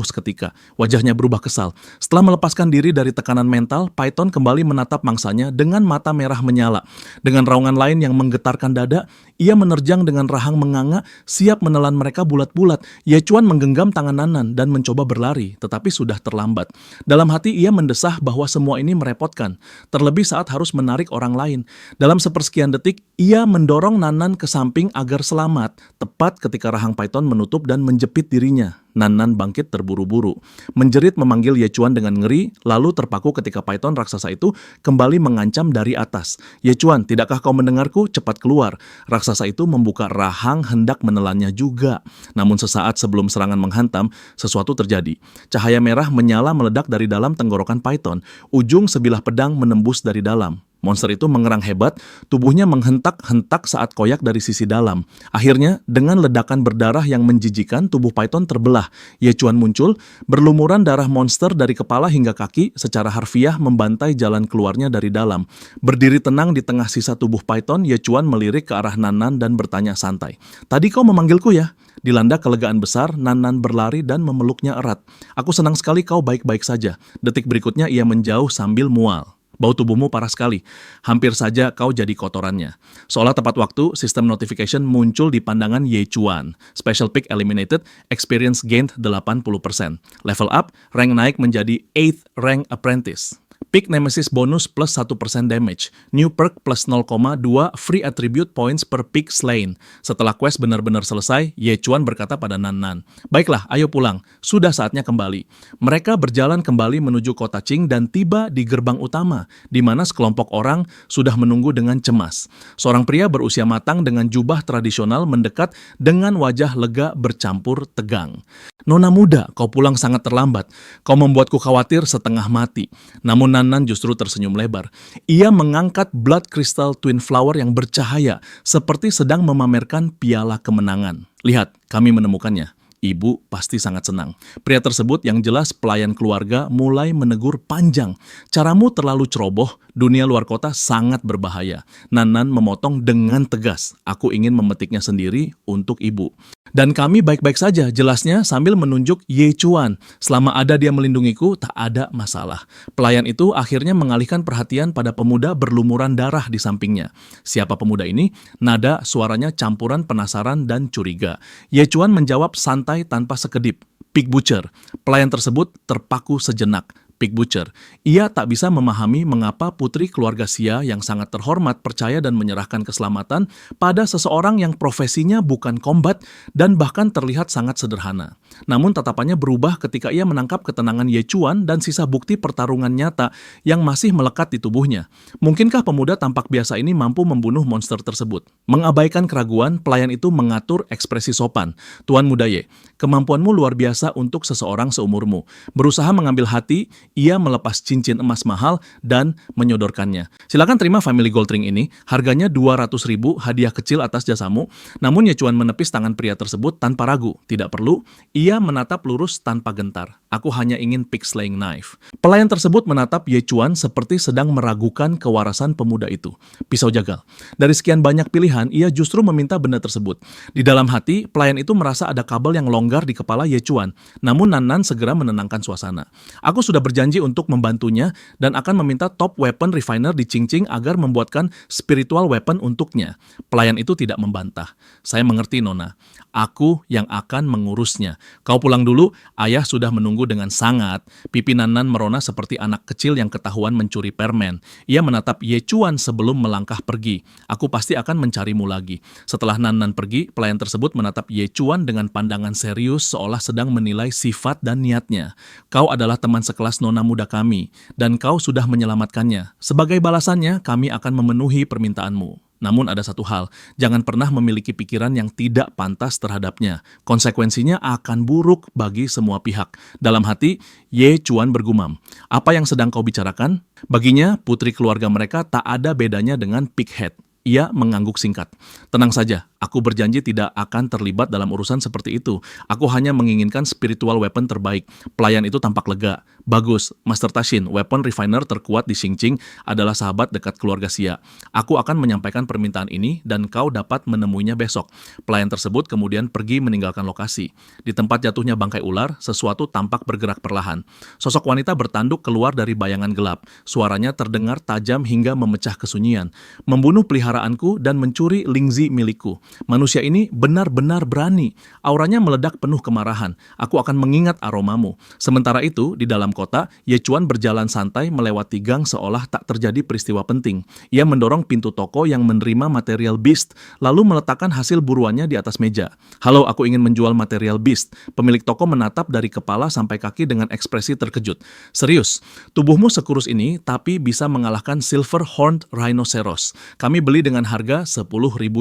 seketika. Wajahnya berubah kesal. Setelah melepaskan diri dari tekanan mental, Python kembali menatap mangsanya dengan mata merah menyala. Dengan raungan lain yang menggetarkan dada, ia menerjang dengan rahang menganga, siap menelan mereka bulat-bulat. Ye Chuan menggenggam tangan Nan dan mencoba berlari, tetapi sudah terlambat. Dalam hati ia mendesah bahwa semua ini merepotkan. Terlebih saat harus menarik orang lain. Dalam sepersekian detik, ia mendorong Nan ke samping agar selamat, tepat ketika rahang python menutup dan menjepit dirinya. Nan bangkit terburu-buru. Menjerit memanggil Ye Chuan dengan ngeri, lalu terpaku ketika python raksasa itu kembali mengancam dari atas. "Ye Chuan, tidakkah kau mendengarku? Cepat keluar." Raksasa itu membuka rahang hendak menelannya juga. Namun sesaat sebelum serangan menghantam, sesuatu terjadi. Cahaya merah menyala meledak dari dalam tenggorokan python. Ujung sebilah pedang menembus dari dalam. Monster itu mengerang hebat, tubuhnya menghentak-hentak saat koyak dari sisi dalam. Akhirnya, dengan ledakan berdarah yang menjijikan, tubuh python terbelah. Ye Chuan muncul, berlumuran darah monster dari kepala hingga kaki, secara harfiah membantai jalan keluarnya dari dalam. Berdiri tenang di tengah sisa tubuh python, Ye Chuan melirik ke arah Nan dan bertanya santai, "Tadi kau memanggilku ya?" Dilanda kelegaan besar, Nan berlari dan memeluknya erat. "Aku senang sekali kau baik-baik saja." Detik berikutnya ia menjauh sambil mual. "Bau tubuhmu parah sekali. Hampir saja kau jadi kotorannya." Seolah tepat waktu, sistem notification muncul di pandangan Ye Chuan. Special Pick eliminated, experience gained 80%. Level up, rank naik menjadi 8th rank apprentice. Pick Nemesis bonus plus 1% damage. New perk plus 0,2 free attribute points per pick slain. Setelah quest benar-benar selesai, Ye Chuan berkata pada Nan, "Baiklah, ayo pulang. Sudah saatnya kembali." Mereka berjalan kembali menuju kota Qing dan tiba di gerbang utama, di mana sekelompok orang sudah menunggu dengan cemas. Seorang pria berusia matang dengan jubah tradisional mendekat dengan wajah lega bercampur tegang. "Nona muda, kau pulang sangat terlambat. Kau membuatku khawatir setengah mati." Namun Nan justru tersenyum lebar. Ia mengangkat Blood Crystal Twin Flower yang bercahaya, seperti sedang memamerkan piala kemenangan. "Lihat, kami menemukannya. Ibu pasti sangat senang." Pria tersebut yang jelas pelayan keluarga mulai menegur panjang. "Caramu terlalu ceroboh, dunia luar kota sangat berbahaya." Nan memotong dengan tegas, "Aku ingin memetiknya sendiri untuk ibu." "Dan kami baik-baik saja," jelasnya sambil menunjuk Ye Chuan. "Selama ada dia melindungiku, tak ada masalah." Pelayan itu akhirnya mengalihkan perhatian pada pemuda berlumuran darah di sampingnya. Siapa pemuda ini? Nada suaranya campuran penasaran dan curiga. Ye Chuan menjawab santai tanpa sekedip, "Pick Butcher." Pelayan tersebut terpaku sejenak. Pick Butcher. Ia tak bisa memahami mengapa putri keluarga Xia yang sangat terhormat percaya dan menyerahkan keselamatan pada seseorang yang profesinya bukan kombat dan bahkan terlihat sangat sederhana. Namun tatapannya berubah ketika ia menangkap ketenangan Ye Chuan dan sisa bukti pertarungan nyata yang masih melekat di tubuhnya. Mungkinkah pemuda tampak biasa ini mampu membunuh monster tersebut? Mengabaikan keraguan, pelayan itu mengatur ekspresi sopan. "Tuan Muda Ye, kemampuanmu luar biasa untuk seseorang seumurmu." Berusaha mengambil hati, ia melepas cincin emas mahal dan menyodorkannya. "Silakan terima family gold ring ini. Harganya 200.000 hadiah kecil atas jasamu." Namun Ye Chuan menepis tangan pria tersebut tanpa ragu. Tidak perlu, ia menatap lurus tanpa gentar. Aku hanya ingin pig slaying knife. Pelayan tersebut menatap Ye Chuan seperti sedang meragukan kewarasan pemuda itu. Pisau jagal. Dari sekian banyak pilihan, ia justru meminta benda tersebut. Di dalam hati, pelayan itu merasa ada kabel yang longgar di kepala Ye Chuan. Namun Nan Nan segera menenangkan suasana. Aku sudah berjanji untuk membantunya dan akan meminta top weapon refiner di Qingqing agar membuatkan spiritual weapon untuknya. Pelayan itu tidak membantah. Saya mengerti, Nona. Aku yang akan mengurusnya. Kau pulang dulu, ayah sudah menunggu dengan sangat. Pipi Nan Nan merona seperti anak kecil yang ketahuan mencuri permen. Ia menatap Ye Chuan sebelum melangkah pergi. Aku pasti akan mencarimu lagi. Setelah Nan Nan pergi, pelayan tersebut menatap Ye Chuan dengan pandangan serius seolah sedang menilai sifat dan niatnya. Kau adalah teman sekelas nona muda kami, dan kau sudah menyelamatkannya. Sebagai balasannya, kami akan memenuhi permintaanmu. Namun ada satu hal, jangan pernah memiliki pikiran yang tidak pantas terhadapnya. Konsekuensinya akan buruk bagi semua pihak. Dalam hati, Ye Chuan bergumam. Apa yang sedang kau bicarakan? Baginya, putri keluarga mereka tak ada bedanya dengan pighead. Ia mengangguk singkat. Tenang saja, aku berjanji tidak akan terlibat dalam urusan seperti itu. Aku hanya menginginkan spiritual weapon terbaik. Pelayan itu tampak lega. Bagus, Master Tashin, weapon refiner terkuat di Qingqing adalah sahabat dekat keluarga Xia. Aku akan menyampaikan permintaan ini dan kau dapat menemuinya besok. Pelayan tersebut kemudian pergi meninggalkan lokasi. Di tempat jatuhnya bangkai ular, sesuatu tampak bergerak perlahan. Sosok wanita bertanduk keluar dari bayangan gelap. Suaranya terdengar tajam hingga memecah kesunyian. Membunuh peliharaanku dan mencuri Lingzi milikku. Manusia ini benar-benar berani. Auranya meledak penuh kemarahan. Aku akan mengingat aromamu. Sementara itu, di dalam kota, Ye Chuan berjalan santai melewati gang seolah tak terjadi peristiwa penting. Ia mendorong pintu toko yang menerima material Beast, lalu meletakkan hasil buruannya di atas meja. Halo, aku ingin menjual material Beast. Pemilik toko menatap dari kepala sampai kaki dengan ekspresi terkejut. Serius, tubuhmu sekurus ini, tapi bisa mengalahkan Silver Horned Rhinoceros. Kami beli dengan harga 10.000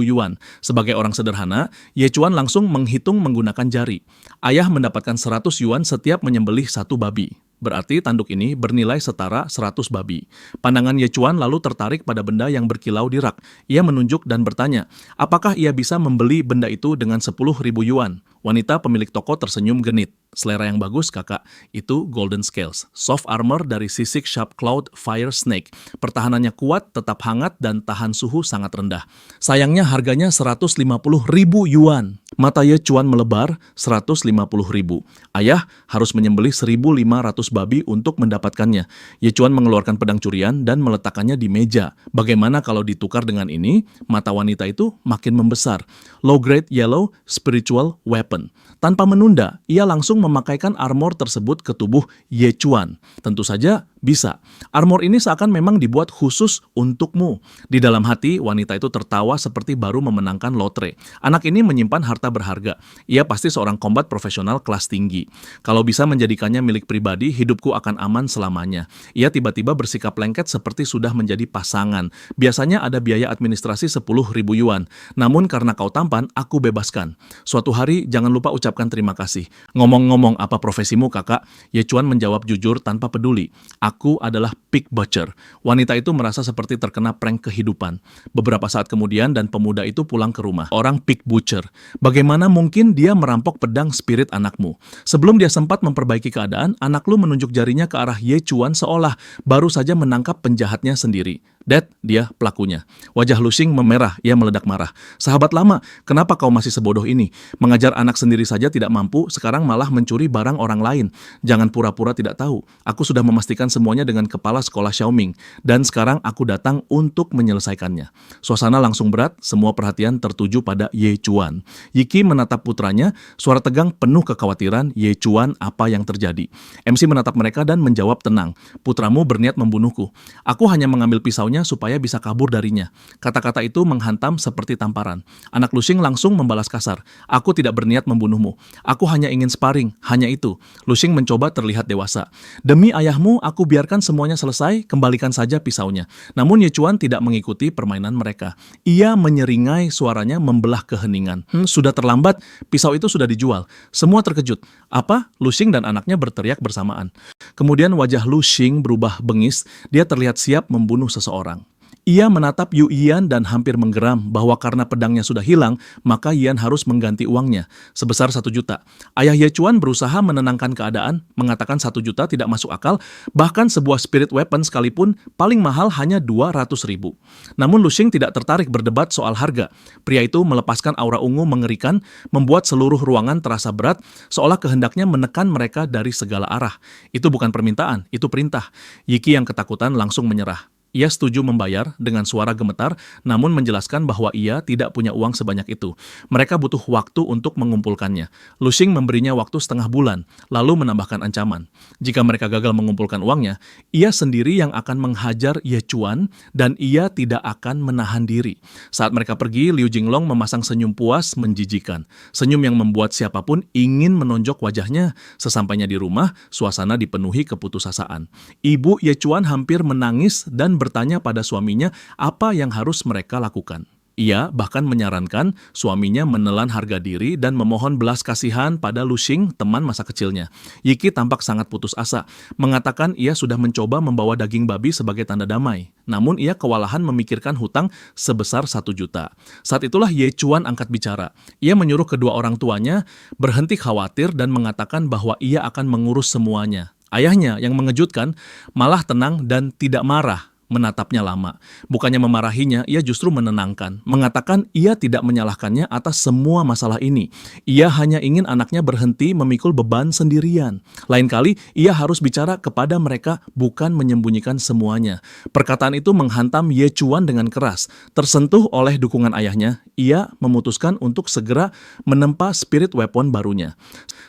yuan. Sebagai orang sederhana, Ye Chuan langsung menghitung menggunakan jari. Ayah mendapatkan 100 yuan setiap menyembelih satu babi. Berarti tanduk ini bernilai setara 100 babi. Pandangan Ye Chuan lalu tertarik pada benda yang berkilau di rak. Ia menunjuk dan bertanya, apakah ia bisa membeli benda itu dengan 10.000 yuan? Wanita pemilik toko tersenyum genit. Selera yang bagus, kakak. Itu Golden Scales. Soft armor dari sisik Sharp Cloud Fire Snake. Pertahanannya kuat, tetap hangat, dan tahan suhu sangat rendah. Sayangnya harganya 150.000 yuan. Mata Ye Chuan melebar, 150.000. Ayah harus menyembelih 1.500 babi untuk mendapatkannya. Ye Chuan mengeluarkan pedang curian dan meletakkannya di meja. Bagaimana kalau ditukar dengan ini? Mata wanita itu makin membesar. Low grade yellow spiritual weapon. Tanpa menunda, ia langsung memakaikan armor tersebut ke tubuh Ye Chuan. Tentu saja bisa. Armor ini seakan memang dibuat khusus untukmu. Di dalam hati, wanita itu tertawa seperti baru memenangkan lotre. Anak ini menyimpan harta berharga. Ia pasti seorang kombat profesional kelas tinggi. Kalau bisa menjadikannya milik pribadi, hidupku akan aman selamanya. Ia tiba-tiba bersikap lengket seperti sudah menjadi pasangan. Biasanya ada biaya administrasi 10.000 yuan. Namun karena kau tampan, aku bebaskan. Suatu hari, jangan lupa ucapkan terima kasih. Ngomong-ngomong, apa profesimu, kakak? Ye Chuan menjawab jujur tanpa peduli. Aku adalah pig butcher. Wanita itu merasa seperti terkena prank kehidupan. Beberapa saat kemudian dan pemuda itu pulang ke rumah. Orang pig butcher. Bagaimana mungkin dia merampok pedang spirit anakmu? Sebelum dia sempat memperbaiki keadaan, anak lu menunjuk jarinya ke arah Ye Chuan seolah baru saja menangkap penjahatnya sendiri. Dad, dia pelakunya. Wajah Lu Xing memerah, ia meledak marah. Sahabat lama, kenapa kau masih sebodoh ini? Mengajar anak sendiri saja tidak mampu, sekarang malah mencuri barang orang lain. Jangan pura-pura tidak tahu. Aku sudah memastikan semuanya dengan kepala sekolah Xiaoming, dan sekarang aku datang untuk menyelesaikannya. Suasana langsung berat, semua perhatian tertuju pada Ye Chuan. Yiki menatap putranya, suara tegang penuh kekhawatiran. Ye Chuan, apa yang terjadi? MC menatap mereka dan menjawab tenang. Putramu berniat membunuhku. Aku hanya mengambil pisaunya supaya bisa kabur darinya. Kata-kata itu menghantam seperti tamparan. Anak Lu Xing langsung membalas kasar. Aku tidak berniat membunuhmu. Aku hanya ingin sparring, hanya itu. Lu Xing mencoba terlihat dewasa. Demi ayahmu, aku biarkan semuanya selesai, kembalikan saja pisaunya. Namun Ye Chuan tidak mengikuti permainan mereka. Ia menyeringai, suaranya membelah keheningan. Sudah terlambat, pisau itu sudah dijual. Semua terkejut. Apa? Lu Xing dan anaknya berteriak bersamaan. Kemudian wajah Lu Xing berubah bengis, dia terlihat siap membunuh seseorang. Ia menatap Yu Yian dan hampir menggeram bahwa karena pedangnya sudah hilang, maka Yian harus mengganti uangnya sebesar 1 juta. Ayah Ye Chuan berusaha menenangkan keadaan, mengatakan 1 juta tidak masuk akal, bahkan sebuah spirit weapon sekalipun paling mahal hanya 200.000. Namun Lu Xing tidak tertarik berdebat soal harga. Pria itu melepaskan aura ungu mengerikan, membuat seluruh ruangan terasa berat, seolah kehendaknya menekan mereka dari segala arah. Itu bukan permintaan, itu perintah. Yi Qi yang ketakutan langsung menyerah. Ia setuju membayar dengan suara gemetar, namun menjelaskan bahwa ia tidak punya uang sebanyak itu. Mereka butuh waktu untuk mengumpulkannya. Lu Xing memberinya waktu setengah bulan, lalu menambahkan ancaman. Jika mereka gagal mengumpulkan uangnya, ia sendiri yang akan menghajar Ye Chuan dan ia tidak akan menahan diri. Saat mereka pergi, Liu Jinglong memasang senyum puas menjijikan. Senyum yang membuat siapapun ingin menonjok wajahnya. Sesampainya di rumah, suasana dipenuhi keputusasaan. Ibu Ye Chuan hampir menangis dan bertanya pada suaminya apa yang harus mereka lakukan. Ia bahkan menyarankan suaminya menelan harga diri dan memohon belas kasihan pada Lu Xing, teman masa kecilnya. Yi Qi tampak sangat putus asa, mengatakan ia sudah mencoba membawa daging babi sebagai tanda damai. Namun ia kewalahan memikirkan hutang sebesar 1 juta. Saat itulah Ye Chuan angkat bicara. Ia menyuruh kedua orang tuanya berhenti khawatir dan mengatakan bahwa ia akan mengurus semuanya. Ayahnya yang mengejutkan malah tenang dan tidak marah. Menatapnya lama. Bukannya memarahinya, ia justru menenangkan. Mengatakan ia tidak menyalahkannya atas semua masalah ini. Ia hanya ingin anaknya berhenti memikul beban sendirian. Lain kali, ia harus bicara kepada mereka, bukan menyembunyikan semuanya. Perkataan itu menghantam Ye Chuan dengan keras. Tersentuh oleh dukungan ayahnya, ia memutuskan untuk segera menempa spirit weapon barunya.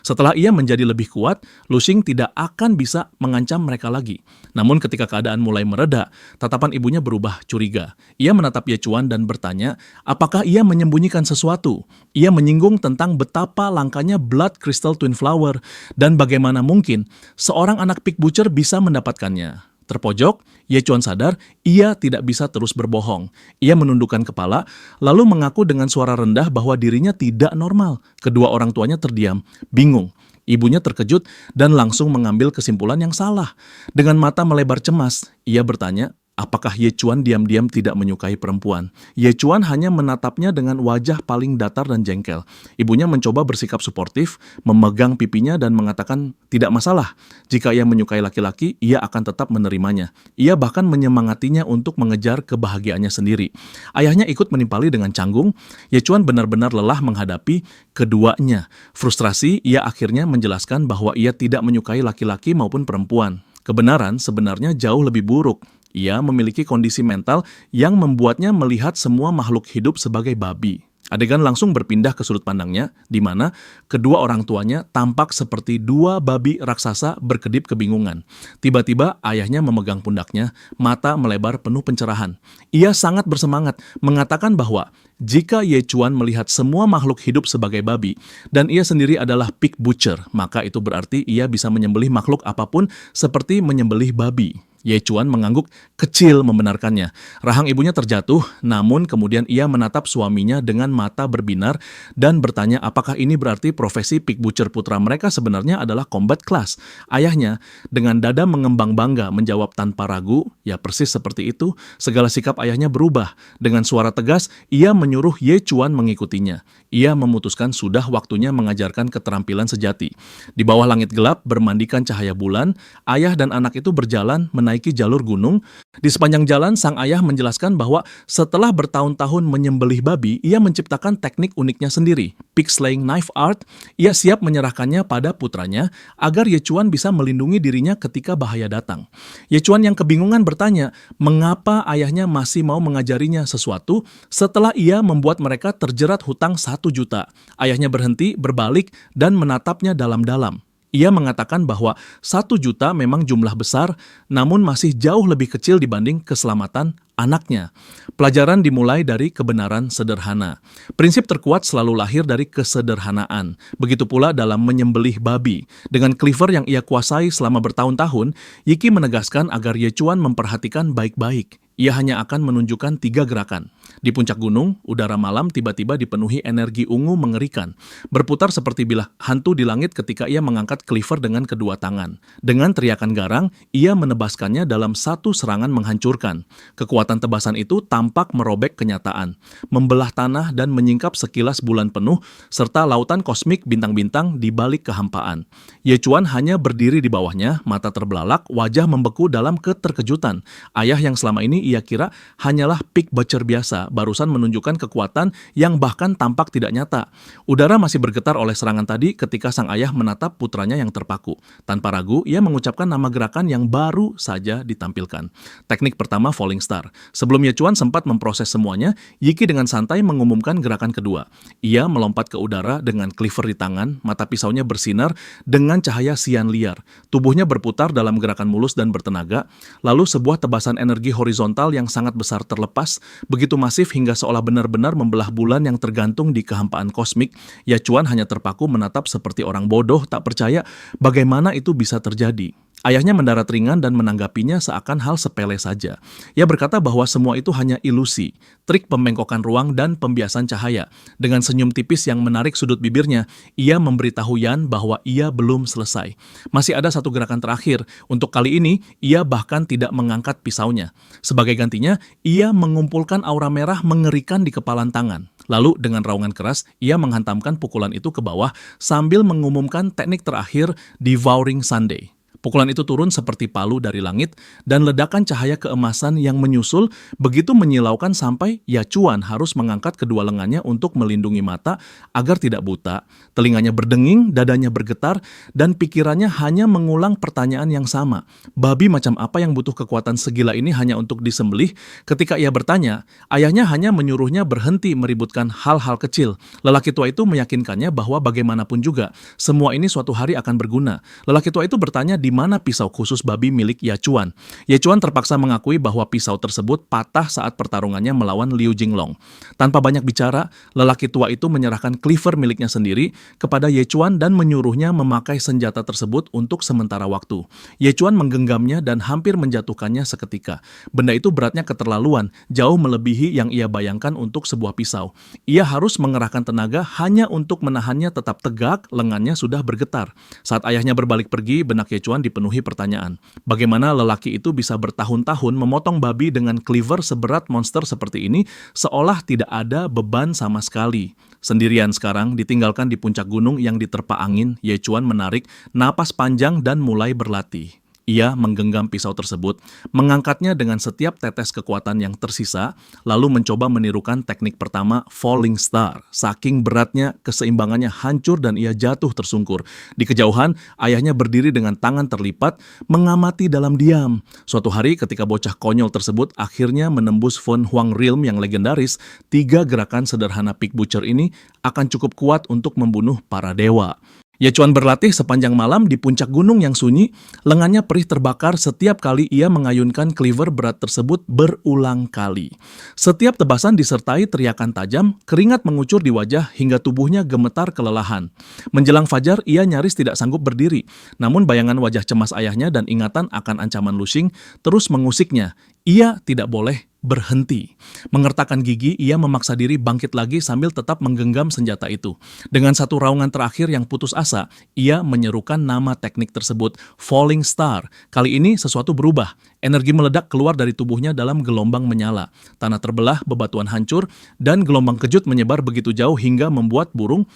Setelah ia menjadi lebih kuat, Lu Xing tidak akan bisa mengancam mereka lagi. Namun ketika keadaan mulai mereda, tatapan ibunya berubah curiga. Ia menatap Ye Chuan dan bertanya, apakah ia menyembunyikan sesuatu? Ia menyinggung tentang betapa langkanya Blood Crystal Twin Flower dan bagaimana mungkin seorang anak pig butcher bisa mendapatkannya. Terpojok, Ye Chuan sadar ia tidak bisa terus berbohong. Ia menundukkan kepala, lalu mengaku dengan suara rendah bahwa dirinya tidak normal. Kedua orang tuanya terdiam, bingung. Ibunya terkejut dan langsung mengambil kesimpulan yang salah. Dengan mata melebar cemas, ia bertanya, apakah Ye Chuan diam-diam tidak menyukai perempuan? Ye Chuan hanya menatapnya dengan wajah paling datar dan jengkel. Ibunya mencoba bersikap suportif, memegang pipinya dan mengatakan tidak masalah. Jika ia menyukai laki-laki, ia akan tetap menerimanya. Ia bahkan menyemangatinya untuk mengejar kebahagiaannya sendiri. Ayahnya ikut menimpali dengan canggung. Ye Chuan benar-benar lelah menghadapi keduanya. Frustrasi, ia akhirnya menjelaskan bahwa ia tidak menyukai laki-laki maupun perempuan. Kebenaran sebenarnya jauh lebih buruk. Ia memiliki kondisi mental yang membuatnya melihat semua makhluk hidup sebagai babi. Adegan langsung berpindah ke sudut pandangnya, di mana kedua orang tuanya tampak seperti dua babi raksasa berkedip kebingungan. Tiba-tiba ayahnya memegang pundaknya, mata melebar penuh pencerahan. Ia sangat bersemangat, mengatakan bahwa jika Ye Chuan melihat semua makhluk hidup sebagai babi, dan ia sendiri adalah pig butcher, maka itu berarti ia bisa menyembelih makhluk apapun seperti menyembelih babi. Ye Chuan mengangguk kecil membenarkannya. Rahang ibunya terjatuh, namun kemudian ia menatap suaminya dengan mata berbinar dan bertanya apakah ini berarti profesi pig butcher putra mereka sebenarnya adalah combat class. Ayahnya dengan dada mengembang bangga menjawab tanpa ragu, ya persis seperti itu. Segala sikap ayahnya berubah. Dengan suara tegas, ia menyuruh Ye Chuan mengikutinya. Ia memutuskan sudah waktunya mengajarkan keterampilan sejati. Di bawah langit gelap bermandikan cahaya bulan, ayah dan anak itu berjalan menaiki jalur gunung. Di sepanjang jalan, sang ayah menjelaskan bahwa setelah bertahun-tahun menyembelih babi, ia menciptakan teknik uniknya sendiri, pig slaying knife art. Ia siap menyerahkannya pada putranya agar Ye Chuan bisa melindungi dirinya ketika bahaya datang. Ye Chuan yang kebingungan bertanya, mengapa ayahnya masih mau mengajarinya sesuatu setelah ia membuat mereka terjerat hutang 1 juta. Ayahnya berhenti, berbalik, dan menatapnya dalam-dalam. Ia mengatakan bahwa 1 juta memang jumlah besar, namun masih jauh lebih kecil dibanding keselamatan anaknya. Pelajaran dimulai dari kebenaran sederhana. Prinsip terkuat selalu lahir dari kesederhanaan. Begitu pula dalam menyembelih babi. Dengan cleaver yang ia kuasai selama bertahun-tahun, Yi Qi menegaskan agar Ye Chuan memperhatikan baik-baik. Ia hanya akan menunjukkan 3 gerakan. Di puncak gunung, udara malam tiba-tiba dipenuhi energi ungu mengerikan, berputar seperti bilah hantu di langit ketika ia mengangkat cleaver dengan kedua tangan. Dengan teriakan garang, ia menebaskannya dalam satu serangan menghancurkan. Kekuatan tebasan itu tampak merobek kenyataan, membelah tanah dan menyingkap sekilas bulan penuh, serta lautan kosmik bintang-bintang di balik kehampaan. Ye Chuan hanya berdiri di bawahnya, mata terbelalak, wajah membeku dalam keterkejutan. Ayah yang selama ini ia kira hanyalah Pig Butcher biasa, barusan menunjukkan kekuatan yang bahkan tampak tidak nyata. Udara masih bergetar oleh serangan tadi ketika sang ayah menatap putranya yang terpaku. Tanpa ragu, ia mengucapkan nama gerakan yang baru saja ditampilkan. Teknik pertama, Falling Star. Sebelum Ye Chuan sempat memproses semuanya, Yi Qi dengan santai mengumumkan gerakan kedua. Ia melompat ke udara dengan cleaver di tangan, mata pisaunya bersinar dengan cahaya sian liar. Tubuhnya berputar dalam gerakan mulus dan bertenaga, lalu sebuah tebasan energi horizontal yang sangat besar terlepas, begitu masif hingga seolah benar-benar membelah bulan yang tergantung di kehampaan kosmik. Ye Chuan hanya terpaku menatap seperti orang bodoh tak percaya bagaimana itu bisa terjadi. Ayahnya mendarat ringan dan menanggapinya seakan hal sepele saja. Ia berkata bahwa semua itu hanya ilusi, trik pembengkokan ruang dan pembiasan cahaya. Dengan senyum tipis yang menarik sudut bibirnya, ia memberitahu Yan bahwa ia belum selesai. Masih ada satu gerakan terakhir. Untuk kali ini, ia bahkan tidak mengangkat pisaunya. Sebagai gantinya, ia mengumpulkan aura merah mengerikan di kepalan tangan. Lalu dengan raungan keras, ia menghantamkan pukulan itu ke bawah sambil mengumumkan teknik terakhir, Devouring Sunday. Pukulan itu turun seperti palu dari langit, dan ledakan cahaya keemasan yang menyusul begitu menyilaukan sampai Ye Chuan harus mengangkat kedua lengannya untuk melindungi mata agar tidak buta. Telinganya berdenging, dadanya bergetar, dan pikirannya hanya mengulang pertanyaan yang sama. Babi macam apa yang butuh kekuatan segila ini hanya untuk disembelih? Ketika ia bertanya, ayahnya hanya menyuruhnya berhenti meributkan hal-hal kecil. Lelaki tua itu meyakinkannya bahwa bagaimanapun juga, semua ini suatu hari akan berguna. Lelaki tua itu bertanya di mana pisau khusus babi milik Ye Chuan. Ye Chuan terpaksa mengakui bahwa pisau tersebut patah saat pertarungannya melawan Liu Jinglong. Tanpa banyak bicara, lelaki tua itu menyerahkan cleaver miliknya sendiri kepada Ye Chuan dan menyuruhnya memakai senjata tersebut untuk sementara waktu. Ye Chuan menggenggamnya dan hampir menjatuhkannya seketika. Benda itu beratnya keterlaluan, jauh melebihi yang ia bayangkan untuk sebuah pisau. Ia harus mengerahkan tenaga hanya untuk menahannya tetap tegak, lengannya sudah bergetar. Saat ayahnya berbalik pergi, benak Ye Chuan dipenuhi pertanyaan. Bagaimana lelaki itu bisa bertahun-tahun memotong babi dengan cleaver seberat monster seperti ini, seolah tidak ada beban sama sekali. Sendirian sekarang, ditinggalkan di puncak gunung yang diterpa angin, Ye Chuan menarik napas panjang dan mulai berlatih. Ia menggenggam pisau tersebut, mengangkatnya dengan setiap tetes kekuatan yang tersisa, lalu mencoba menirukan teknik pertama, Falling Star. Saking beratnya, keseimbangannya hancur dan ia jatuh tersungkur. Di kejauhan, ayahnya berdiri dengan tangan terlipat, mengamati dalam diam. Suatu hari ketika bocah konyol tersebut akhirnya menembus Fen Huang Realm yang legendaris, 3 gerakan sederhana Pig Butcher ini akan cukup kuat untuk membunuh para dewa. Ye Chuan berlatih sepanjang malam di puncak gunung yang sunyi, lengannya perih terbakar setiap kali ia mengayunkan cleaver berat tersebut berulang kali. Setiap tebasan disertai teriakan tajam, keringat mengucur di wajah hingga tubuhnya gemetar kelelahan. Menjelang fajar, ia nyaris tidak sanggup berdiri, namun bayangan wajah cemas ayahnya dan ingatan akan ancaman Lu Xing terus mengusiknya. Ia tidak boleh berhenti. Mengertakkan gigi, ia memaksa diri bangkit lagi sambil tetap menggenggam senjata itu. Dengan satu raungan terakhir yang putus asa, ia menyerukan nama teknik tersebut, Falling Star. Kali ini sesuatu berubah. Energi meledak keluar dari tubuhnya dalam gelombang menyala. Tanah terbelah, bebatuan hancur, dan gelombang kejut menyebar begitu jauh hingga membuat burung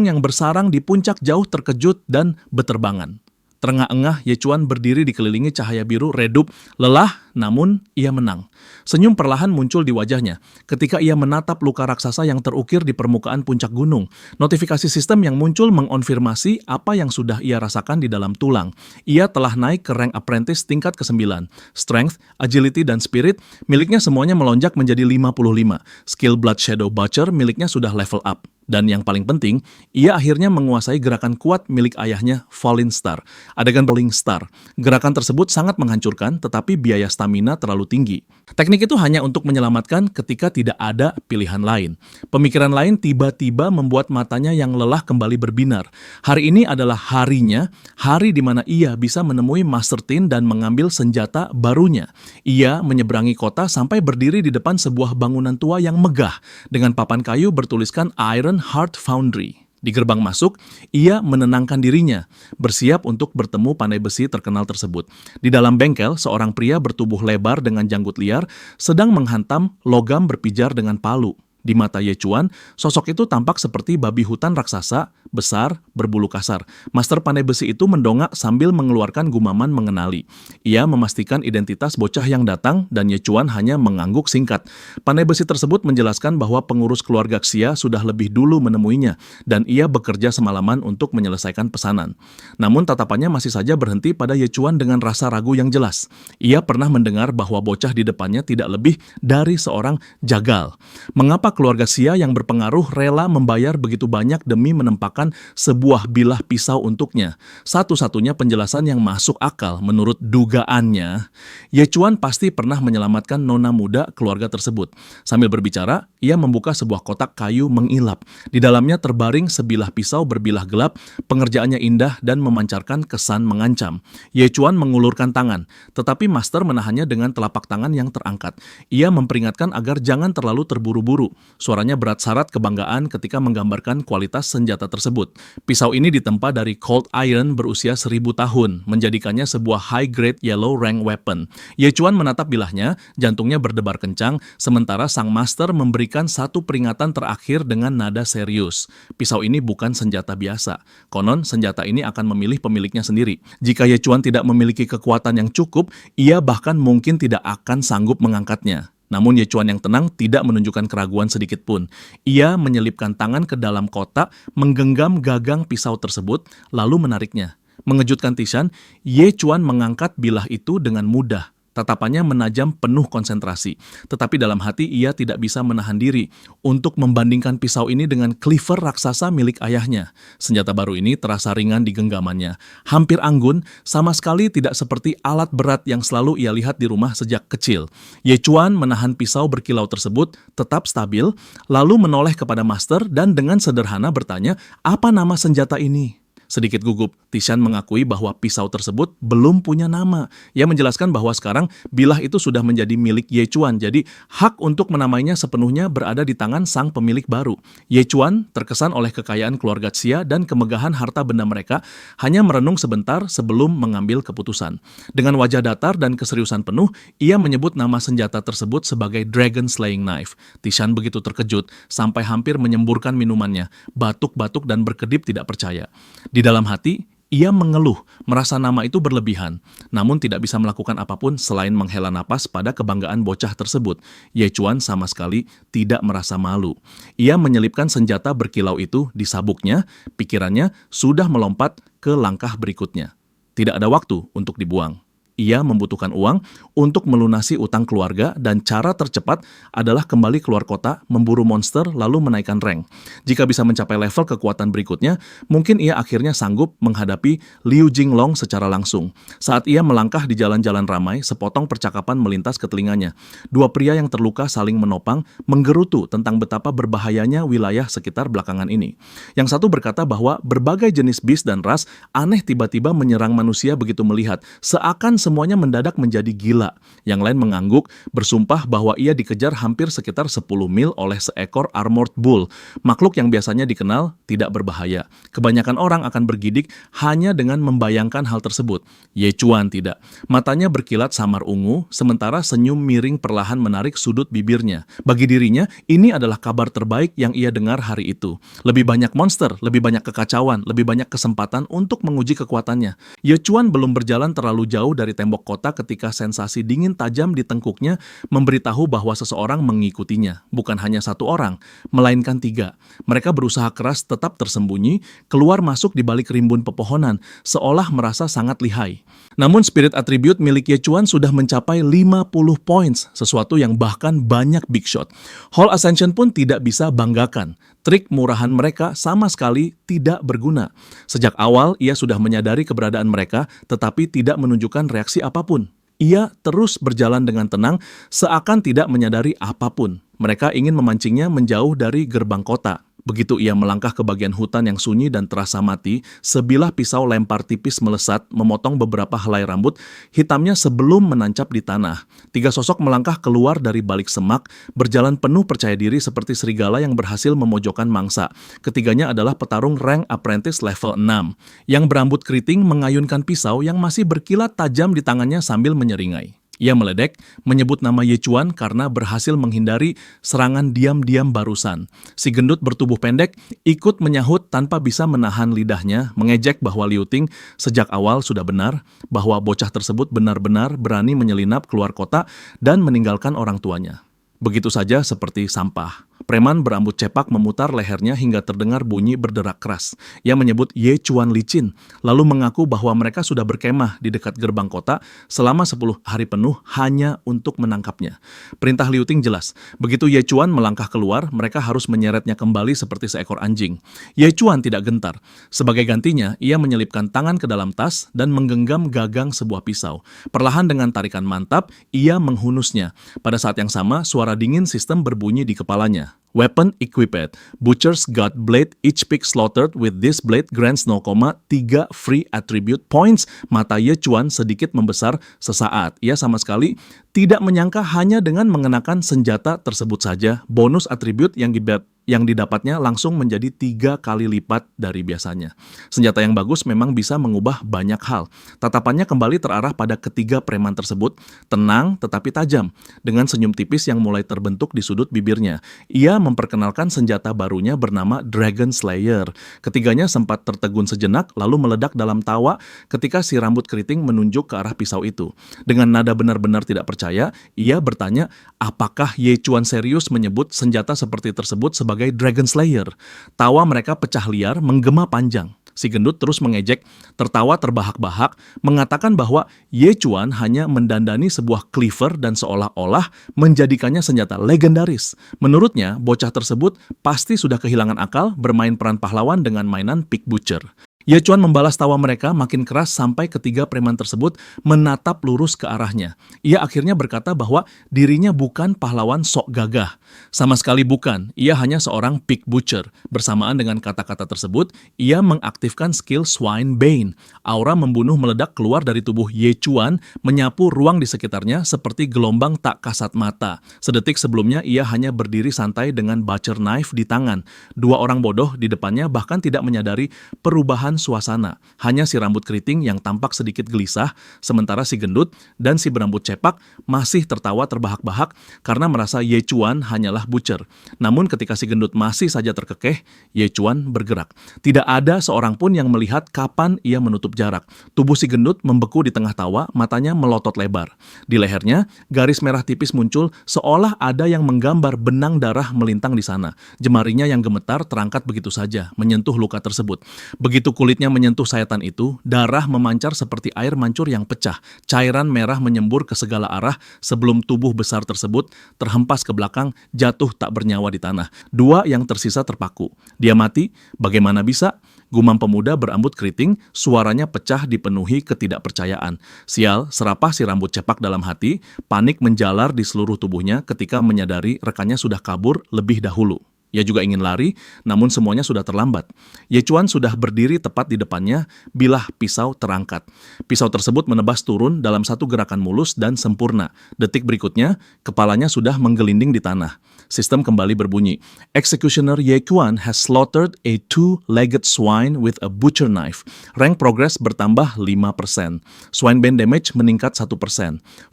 yang bersarang di puncak jauh terkejut dan beterbangan. Terengah-engah, Ye Chuan berdiri dikelilingi cahaya biru redup, lelah, namun ia menang. Senyum perlahan muncul di wajahnya ketika ia menatap luka raksasa yang terukir di permukaan puncak gunung. Notifikasi sistem yang muncul mengonfirmasi apa yang sudah ia rasakan di dalam tulang. Ia telah naik ke rank apprentice tingkat ke-9. Strength, agility, dan spirit miliknya semuanya melonjak menjadi 55. Skill Blood Shadow Butcher miliknya sudah level up. Dan yang paling penting, ia akhirnya menguasai gerakan kuat milik ayahnya, Falling Star. Adegan Falling Star. Gerakan tersebut sangat menghancurkan, tetapi biaya stamina terlalu tinggi. Teknik itu hanya untuk menyelamatkan ketika tidak ada pilihan lain. Pemikiran lain tiba-tiba membuat matanya yang lelah kembali berbinar. Hari ini adalah harinya, hari di mana ia bisa menemui Master Tin dan mengambil senjata barunya. Ia menyeberangi kota sampai berdiri di depan sebuah bangunan tua yang megah, dengan papan kayu bertuliskan Iron Heart Foundry. Di gerbang masuk, ia menenangkan dirinya, bersiap untuk bertemu pandai besi terkenal tersebut. Di dalam bengkel, seorang pria bertubuh lebar dengan janggut liar sedang menghantam logam berpijar dengan palu. Di mata Ye Chuan, sosok itu tampak seperti babi hutan raksasa, besar, berbulu kasar. Master pandai besi itu mendongak sambil mengeluarkan gumaman mengenali. Ia memastikan identitas bocah yang datang dan Ye Chuan hanya mengangguk singkat. Pandai besi tersebut menjelaskan bahwa pengurus keluarga Xia sudah lebih dulu menemuinya dan ia bekerja semalaman untuk menyelesaikan pesanan. Namun tatapannya masih saja berhenti pada Ye Chuan dengan rasa ragu yang jelas. Ia pernah mendengar bahwa bocah di depannya tidak lebih dari seorang jagal. Mengapa keluarga Xia yang berpengaruh rela membayar begitu banyak demi menempakkan sebuah bilah pisau untuknya? Satu-satunya penjelasan yang masuk akal menurut dugaannya, Ye Chuan pasti pernah menyelamatkan nona muda keluarga tersebut. Sambil berbicara, ia membuka sebuah kotak kayu mengilap. Di dalamnya terbaring sebilah pisau berbilah gelap, pengerjaannya indah dan memancarkan kesan mengancam. Ye Chuan mengulurkan tangan, tetapi Master menahannya dengan telapak tangan yang terangkat. Ia memperingatkan agar jangan terlalu terburu-buru. Suaranya berat syarat kebanggaan ketika menggambarkan kualitas senjata tersebut. Pisau ini ditempa dari cold iron berusia 1000 tahun, menjadikannya sebuah high-grade yellow rank weapon. Ye Chuan menatap bilahnya, jantungnya berdebar kencang, sementara sang master memberikan satu peringatan terakhir dengan nada serius. Pisau ini bukan senjata biasa. Konon, senjata ini akan memilih pemiliknya sendiri. Jika Ye Chuan tidak memiliki kekuatan yang cukup, ia bahkan mungkin tidak akan sanggup mengangkatnya. Namun Ye Chuan yang tenang tidak menunjukkan keraguan sedikit pun. Ia menyelipkan tangan ke dalam kotak, menggenggam gagang pisau tersebut, lalu menariknya. Mengejutkan Tishan, Ye Chuan mengangkat bilah itu dengan mudah. Tatapannya menajam penuh konsentrasi. Tetapi dalam hati ia tidak bisa menahan diri untuk membandingkan pisau ini dengan cleaver raksasa milik ayahnya. Senjata baru ini terasa ringan di genggamannya. Hampir anggun, sama sekali tidak seperti alat berat yang selalu ia lihat di rumah sejak kecil. Ye Chuan menahan pisau berkilau tersebut, tetap stabil, lalu menoleh kepada Master dan dengan sederhana bertanya, "Apa nama senjata ini?" Sedikit gugup, Tishan mengakui bahwa pisau tersebut belum punya nama. Ia menjelaskan bahwa sekarang bilah itu sudah menjadi milik Ye Chuan, jadi hak untuk menamainya sepenuhnya berada di tangan sang pemilik baru. Ye Chuan terkesan oleh kekayaan keluarga Xia dan kemegahan harta benda mereka, hanya merenung sebentar sebelum mengambil keputusan. Dengan wajah datar dan keseriusan penuh, ia menyebut nama senjata tersebut sebagai Dragon Slaying Knife. Tishan begitu terkejut, sampai hampir menyemburkan minumannya, batuk-batuk dan berkedip tidak percaya. Di dalam hati, ia mengeluh, merasa nama itu berlebihan, namun tidak bisa melakukan apapun selain menghela napas pada kebanggaan bocah tersebut. Ye Chuan sama sekali tidak merasa malu. Ia menyelipkan senjata berkilau itu di sabuknya, pikirannya sudah melompat ke langkah berikutnya. Tidak ada waktu untuk dibuang. Ia membutuhkan uang untuk melunasi utang keluarga dan cara tercepat adalah kembali keluar kota, memburu monster, lalu menaikkan rank. Jika bisa mencapai level kekuatan berikutnya, mungkin ia akhirnya sanggup menghadapi Liu Jinglong secara langsung. Saat ia melangkah di jalan-jalan ramai, sepotong percakapan melintas ke telinganya. Dua pria yang terluka saling menopang, menggerutu tentang betapa berbahayanya wilayah sekitar belakangan ini. Yang satu berkata bahwa berbagai jenis bis dan ras aneh tiba-tiba menyerang manusia begitu melihat, seakan semuanya mendadak menjadi gila. Yang lain mengangguk, bersumpah bahwa ia dikejar hampir sekitar 10 mil oleh seekor armored bull, makhluk yang biasanya dikenal tidak berbahaya. Kebanyakan orang akan bergidik hanya dengan membayangkan hal tersebut. Ye Chuan tidak. Matanya berkilat samar ungu, sementara senyum miring perlahan menarik sudut bibirnya. Bagi dirinya, ini adalah kabar terbaik yang ia dengar hari itu. Lebih banyak monster, lebih banyak kekacauan, lebih banyak kesempatan untuk menguji kekuatannya. Ye Chuan belum berjalan terlalu jauh dari tembok kota ketika sensasi dingin tajam di tengkuknya memberitahu bahwa seseorang mengikutinya. Bukan hanya satu orang, melainkan 3. Mereka berusaha keras tetap tersembunyi, keluar masuk di balik rimbun pepohonan, seolah merasa sangat lihai. Namun spirit attribute milik Ye Chuan sudah mencapai 50 points, sesuatu yang bahkan banyak big shot. Hall Ascension pun tidak bisa banggakan. Trik murahan mereka sama sekali tidak berguna. Sejak awal ia sudah menyadari keberadaan mereka, tetapi tidak menunjukkan reaksi apapun. Ia terus berjalan dengan tenang, seakan tidak menyadari apapun. Mereka ingin memancingnya menjauh dari gerbang kota. Begitu ia melangkah ke bagian hutan yang sunyi dan terasa mati, sebilah pisau lempar tipis melesat, memotong beberapa helai rambut hitamnya sebelum menancap di tanah. 3 sosok melangkah keluar dari balik semak, berjalan penuh percaya diri seperti serigala yang berhasil memojokkan mangsa. Ketiganya adalah petarung rank apprentice level 6, yang berambut keriting mengayunkan pisau yang masih berkilat tajam di tangannya sambil menyeringai. Ia meledek, menyebut nama Ye Chuan karena berhasil menghindari serangan diam-diam barusan. Si gendut bertubuh pendek ikut menyahut tanpa bisa menahan lidahnya, mengejek bahwa Liu Ting sejak awal sudah benar, bahwa bocah tersebut benar-benar berani menyelinap keluar kota dan meninggalkan orang tuanya. Begitu saja seperti sampah. Preman berambut cepak memutar lehernya hingga terdengar bunyi berderak keras. Ia menyebut Ye Chuan licin, lalu mengaku bahwa mereka sudah berkemah di dekat gerbang kota selama 10 hari penuh hanya untuk menangkapnya. Perintah Liu Ting jelas, begitu Ye Chuan melangkah keluar, mereka harus menyeretnya kembali seperti seekor anjing. Ye Chuan tidak gentar. Sebagai gantinya, ia menyelipkan tangan ke dalam tas dan menggenggam gagang sebuah pisau. Perlahan dengan tarikan mantap, ia menghunusnya. Pada saat yang sama, suara dingin sistem berbunyi di kepalanya. Weapon equipped. Butcher's got blade, each pig slaughtered with this blade grants 0,3 free attribute points. Mata Ye Chuan sedikit membesar sesaat. Ia sama sekali tidak menyangka hanya dengan mengenakan senjata tersebut saja, bonus atribut yang didapatnya langsung menjadi 3 kali lipat dari biasanya. Senjata yang bagus memang bisa mengubah banyak hal. Tatapannya kembali terarah pada ketiga preman tersebut, tenang tetapi tajam, dengan senyum tipis yang mulai terbentuk di sudut bibirnya. Ia memperkenalkan senjata barunya bernama Dragon Slayer. Ketiganya sempat tertegun sejenak, lalu meledak dalam tawa ketika si rambut keriting menunjuk ke arah pisau itu. Dengan nada benar-benar tidak percaya, ia bertanya, apakah Ye Chuan serius menyebut senjata seperti tersebut sebagai Dragon Slayer? Tawa mereka pecah liar, menggema panjang. Si gendut terus mengejek, tertawa terbahak-bahak, mengatakan bahwa Ye Chuan hanya mendandani sebuah cleaver dan seolah-olah menjadikannya senjata legendaris. Menurutnya, bocah tersebut pasti sudah kehilangan akal bermain peran pahlawan dengan mainan pig butcher. Ye Chuan membalas tawa mereka makin keras sampai ketiga preman tersebut menatap lurus ke arahnya. Ia akhirnya berkata bahwa dirinya bukan pahlawan sok gagah. Sama sekali bukan, ia hanya seorang pig butcher. Bersamaan dengan kata-kata tersebut, ia mengaktifkan skill Swine Bane. Aura membunuh meledak keluar dari tubuh Ye Chuan, menyapu ruang di sekitarnya seperti gelombang tak kasat mata. Sedetik sebelumnya ia hanya berdiri santai dengan butcher knife di tangan. 2 orang bodoh di depannya bahkan tidak menyadari perubahan suasana. Hanya si rambut keriting yang tampak sedikit gelisah, sementara si gendut dan si berambut cepak masih tertawa terbahak-bahak karena merasa Ye Chuan hanyalah butcher. Namun ketika si gendut masih saja terkekeh, Ye Chuan bergerak. Tidak ada seorang pun yang melihat kapan ia menutup jarak. Tubuh si gendut membeku di tengah tawa, matanya melotot lebar. Di lehernya, garis merah tipis muncul seolah ada yang menggambar benang darah melintang di sana. Jemarinya yang gemetar terangkat begitu saja, menyentuh luka tersebut. Begitu kulitnya menyentuh sayatan itu, darah memancar seperti air mancur yang pecah. Cairan merah menyembur ke segala arah sebelum tubuh besar tersebut terhempas ke belakang, jatuh tak bernyawa di tanah. 2 yang tersisa terpaku. Dia mati? Bagaimana bisa? Gumam pemuda berambut keriting, suaranya pecah dipenuhi ketidakpercayaan. Sial, serapah si rambut cepak dalam hati, panik menjalar di seluruh tubuhnya ketika menyadari rekannya sudah kabur lebih dahulu. Ia juga ingin lari, namun semuanya sudah terlambat. Ye Chuan sudah berdiri tepat di depannya, bilah pisau terangkat. Pisau tersebut menebas turun dalam satu gerakan mulus dan sempurna. Detik berikutnya, kepalanya sudah menggelinding di tanah. Sistem kembali berbunyi. Executioner Ye Chuan has slaughtered a 2-legged swine with a butcher knife. Rank progress bertambah 5%. Swine bane damage meningkat 1%.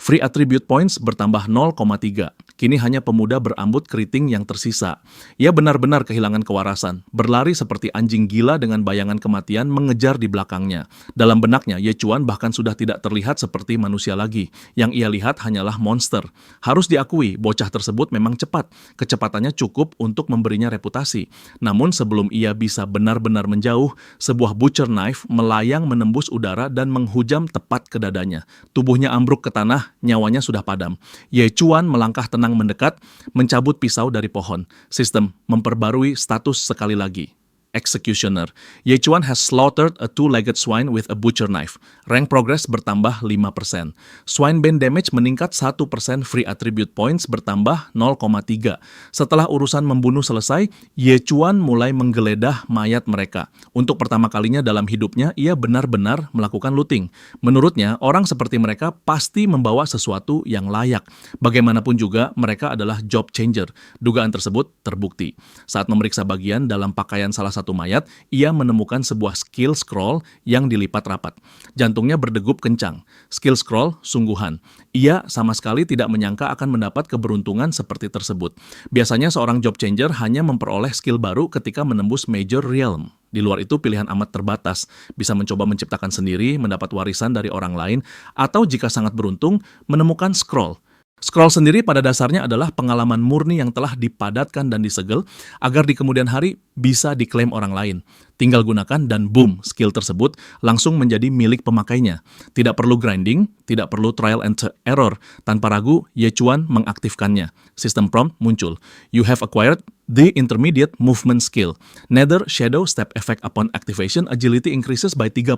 Free attribute points bertambah 0,3. Kini hanya pemuda berambut keriting yang tersisa. Ia benar-benar kehilangan kewarasan, berlari seperti anjing gila dengan bayangan kematian mengejar di belakangnya. Dalam benaknya, Ye Chuan bahkan sudah tidak terlihat seperti manusia lagi. Yang ia lihat hanyalah monster. Harus diakui, bocah tersebut memang cepat. Kecepatannya cukup untuk memberinya reputasi. Namun sebelum ia bisa benar-benar menjauh, sebuah butcher knife melayang menembus udara dan menghujam tepat ke dadanya. Tubuhnya ambruk ke tanah, nyawanya sudah padam. Ye Chuan melangkah tenang tenang mendekat, mencabut pisau dari pohon. Sistem memperbarui status sekali lagi. Executioner. Ye Chuan has slaughtered a two-legged swine with a butcher knife. Rank progress bertambah 5%. Swine bane damage meningkat 1%, free attribute points bertambah 0,3. Setelah urusan membunuh selesai, Ye Chuan mulai menggeledah mayat mereka. Untuk pertama kalinya dalam hidupnya, ia benar-benar melakukan looting. Menurutnya, orang seperti mereka pasti membawa sesuatu yang layak. Bagaimanapun juga, mereka adalah job changer. Dugaan tersebut terbukti. Saat memeriksa bagian dalam pakaian salah satu mayat, ia menemukan sebuah skill scroll yang dilipat rapat. Jantungnya berdegup kencang. Skill scroll sungguhan. Ia sama sekali tidak menyangka akan mendapat keberuntungan seperti tersebut. Biasanya seorang job changer hanya memperoleh skill baru ketika menembus Major Realm. Di luar itu pilihan amat terbatas, bisa mencoba menciptakan sendiri, mendapat warisan dari orang lain, atau jika sangat beruntung, menemukan scroll. Scroll sendiri pada dasarnya adalah pengalaman murni yang telah dipadatkan dan disegel agar di kemudian hari bisa diklaim orang lain. Tinggal gunakan dan boom, skill tersebut langsung menjadi milik pemakainya. Tidak perlu grinding, tidak perlu trial and error. Tanpa ragu, Ye Chuan mengaktifkannya. Sistem prompt muncul. You have acquired the intermediate movement skill. Nether Shadow Step Effect upon activation, agility increases by 30%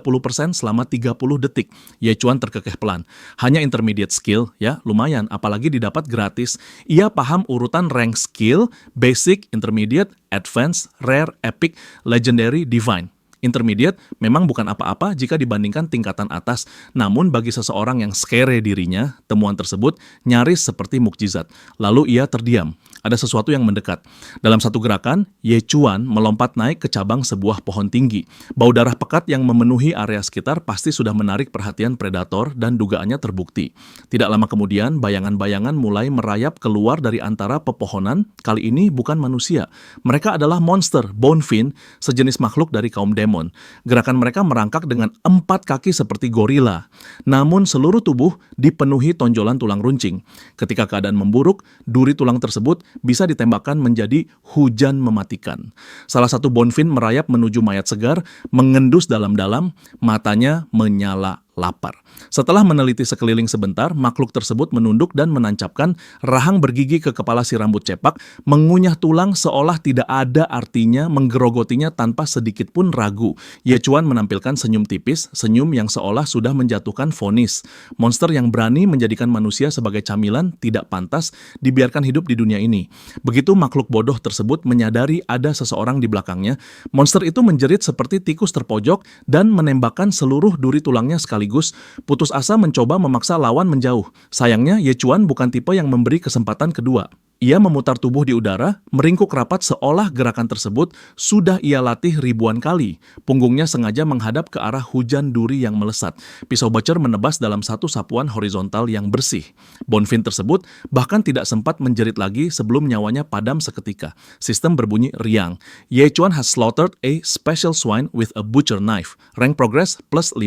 selama 30 detik. Ye Chuan terkekeh pelan. Hanya intermediate skill, ya lumayan, apalagi didapat gratis. Ia paham urutan rank skill, basic, intermediate, advanced, rare, epic, legendary, divine. Intermediate memang bukan apa-apa jika dibandingkan tingkatan atas, namun bagi seseorang yang scare dirinya, temuan tersebut nyaris seperti mukjizat. Lalu ia terdiam. Ada sesuatu yang mendekat. Dalam satu gerakan, Ye Chuan melompat naik ke cabang sebuah pohon tinggi. Bau darah pekat yang memenuhi area sekitar pasti sudah menarik perhatian predator dan dugaannya terbukti. Tidak lama kemudian, bayangan-bayangan mulai merayap keluar dari antara pepohonan. Kali ini bukan manusia. Mereka adalah monster, Bonefin, sejenis makhluk dari kaum demon. Gerakan mereka merangkak dengan 4 kaki seperti gorila. Namun seluruh tubuh dipenuhi tonjolan tulang runcing. Ketika keadaan memburuk, duri tulang tersebut bisa ditembakkan menjadi hujan mematikan. Salah satu Bonefin merayap menuju mayat segar, mengendus dalam-dalam, matanya menyala lapar. Setelah meneliti sekeliling sebentar, makhluk tersebut menunduk dan menancapkan rahang bergigi ke kepala si rambut cepak, mengunyah tulang seolah tidak ada artinya, menggerogotinya tanpa sedikit pun ragu. Ye Chuan menampilkan senyum tipis, senyum yang seolah sudah menjatuhkan vonis. Monster yang berani menjadikan manusia sebagai camilan tidak pantas dibiarkan hidup di dunia ini. Begitu makhluk bodoh tersebut menyadari ada seseorang di belakangnya, monster itu menjerit seperti tikus terpojok dan menembakkan seluruh duri tulangnya sekaligus. Putus asa mencoba memaksa lawan menjauh. Sayangnya, Ye Chuan bukan tipe yang memberi kesempatan kedua. Ia memutar tubuh di udara, meringkuk rapat seolah gerakan tersebut sudah ia latih ribuan kali. Punggungnya sengaja menghadap ke arah hujan duri yang melesat. Pisau butcher menebas dalam satu sapuan horizontal yang bersih. Bonefin tersebut bahkan tidak sempat menjerit lagi sebelum nyawanya padam seketika. Sistem berbunyi riang. Ye Chuan has slaughtered a special swine with a butcher knife. Rank progress plus 5%.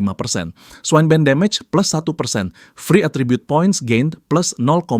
Swine bane damage plus 1%. Free attribute points gained plus 0,1.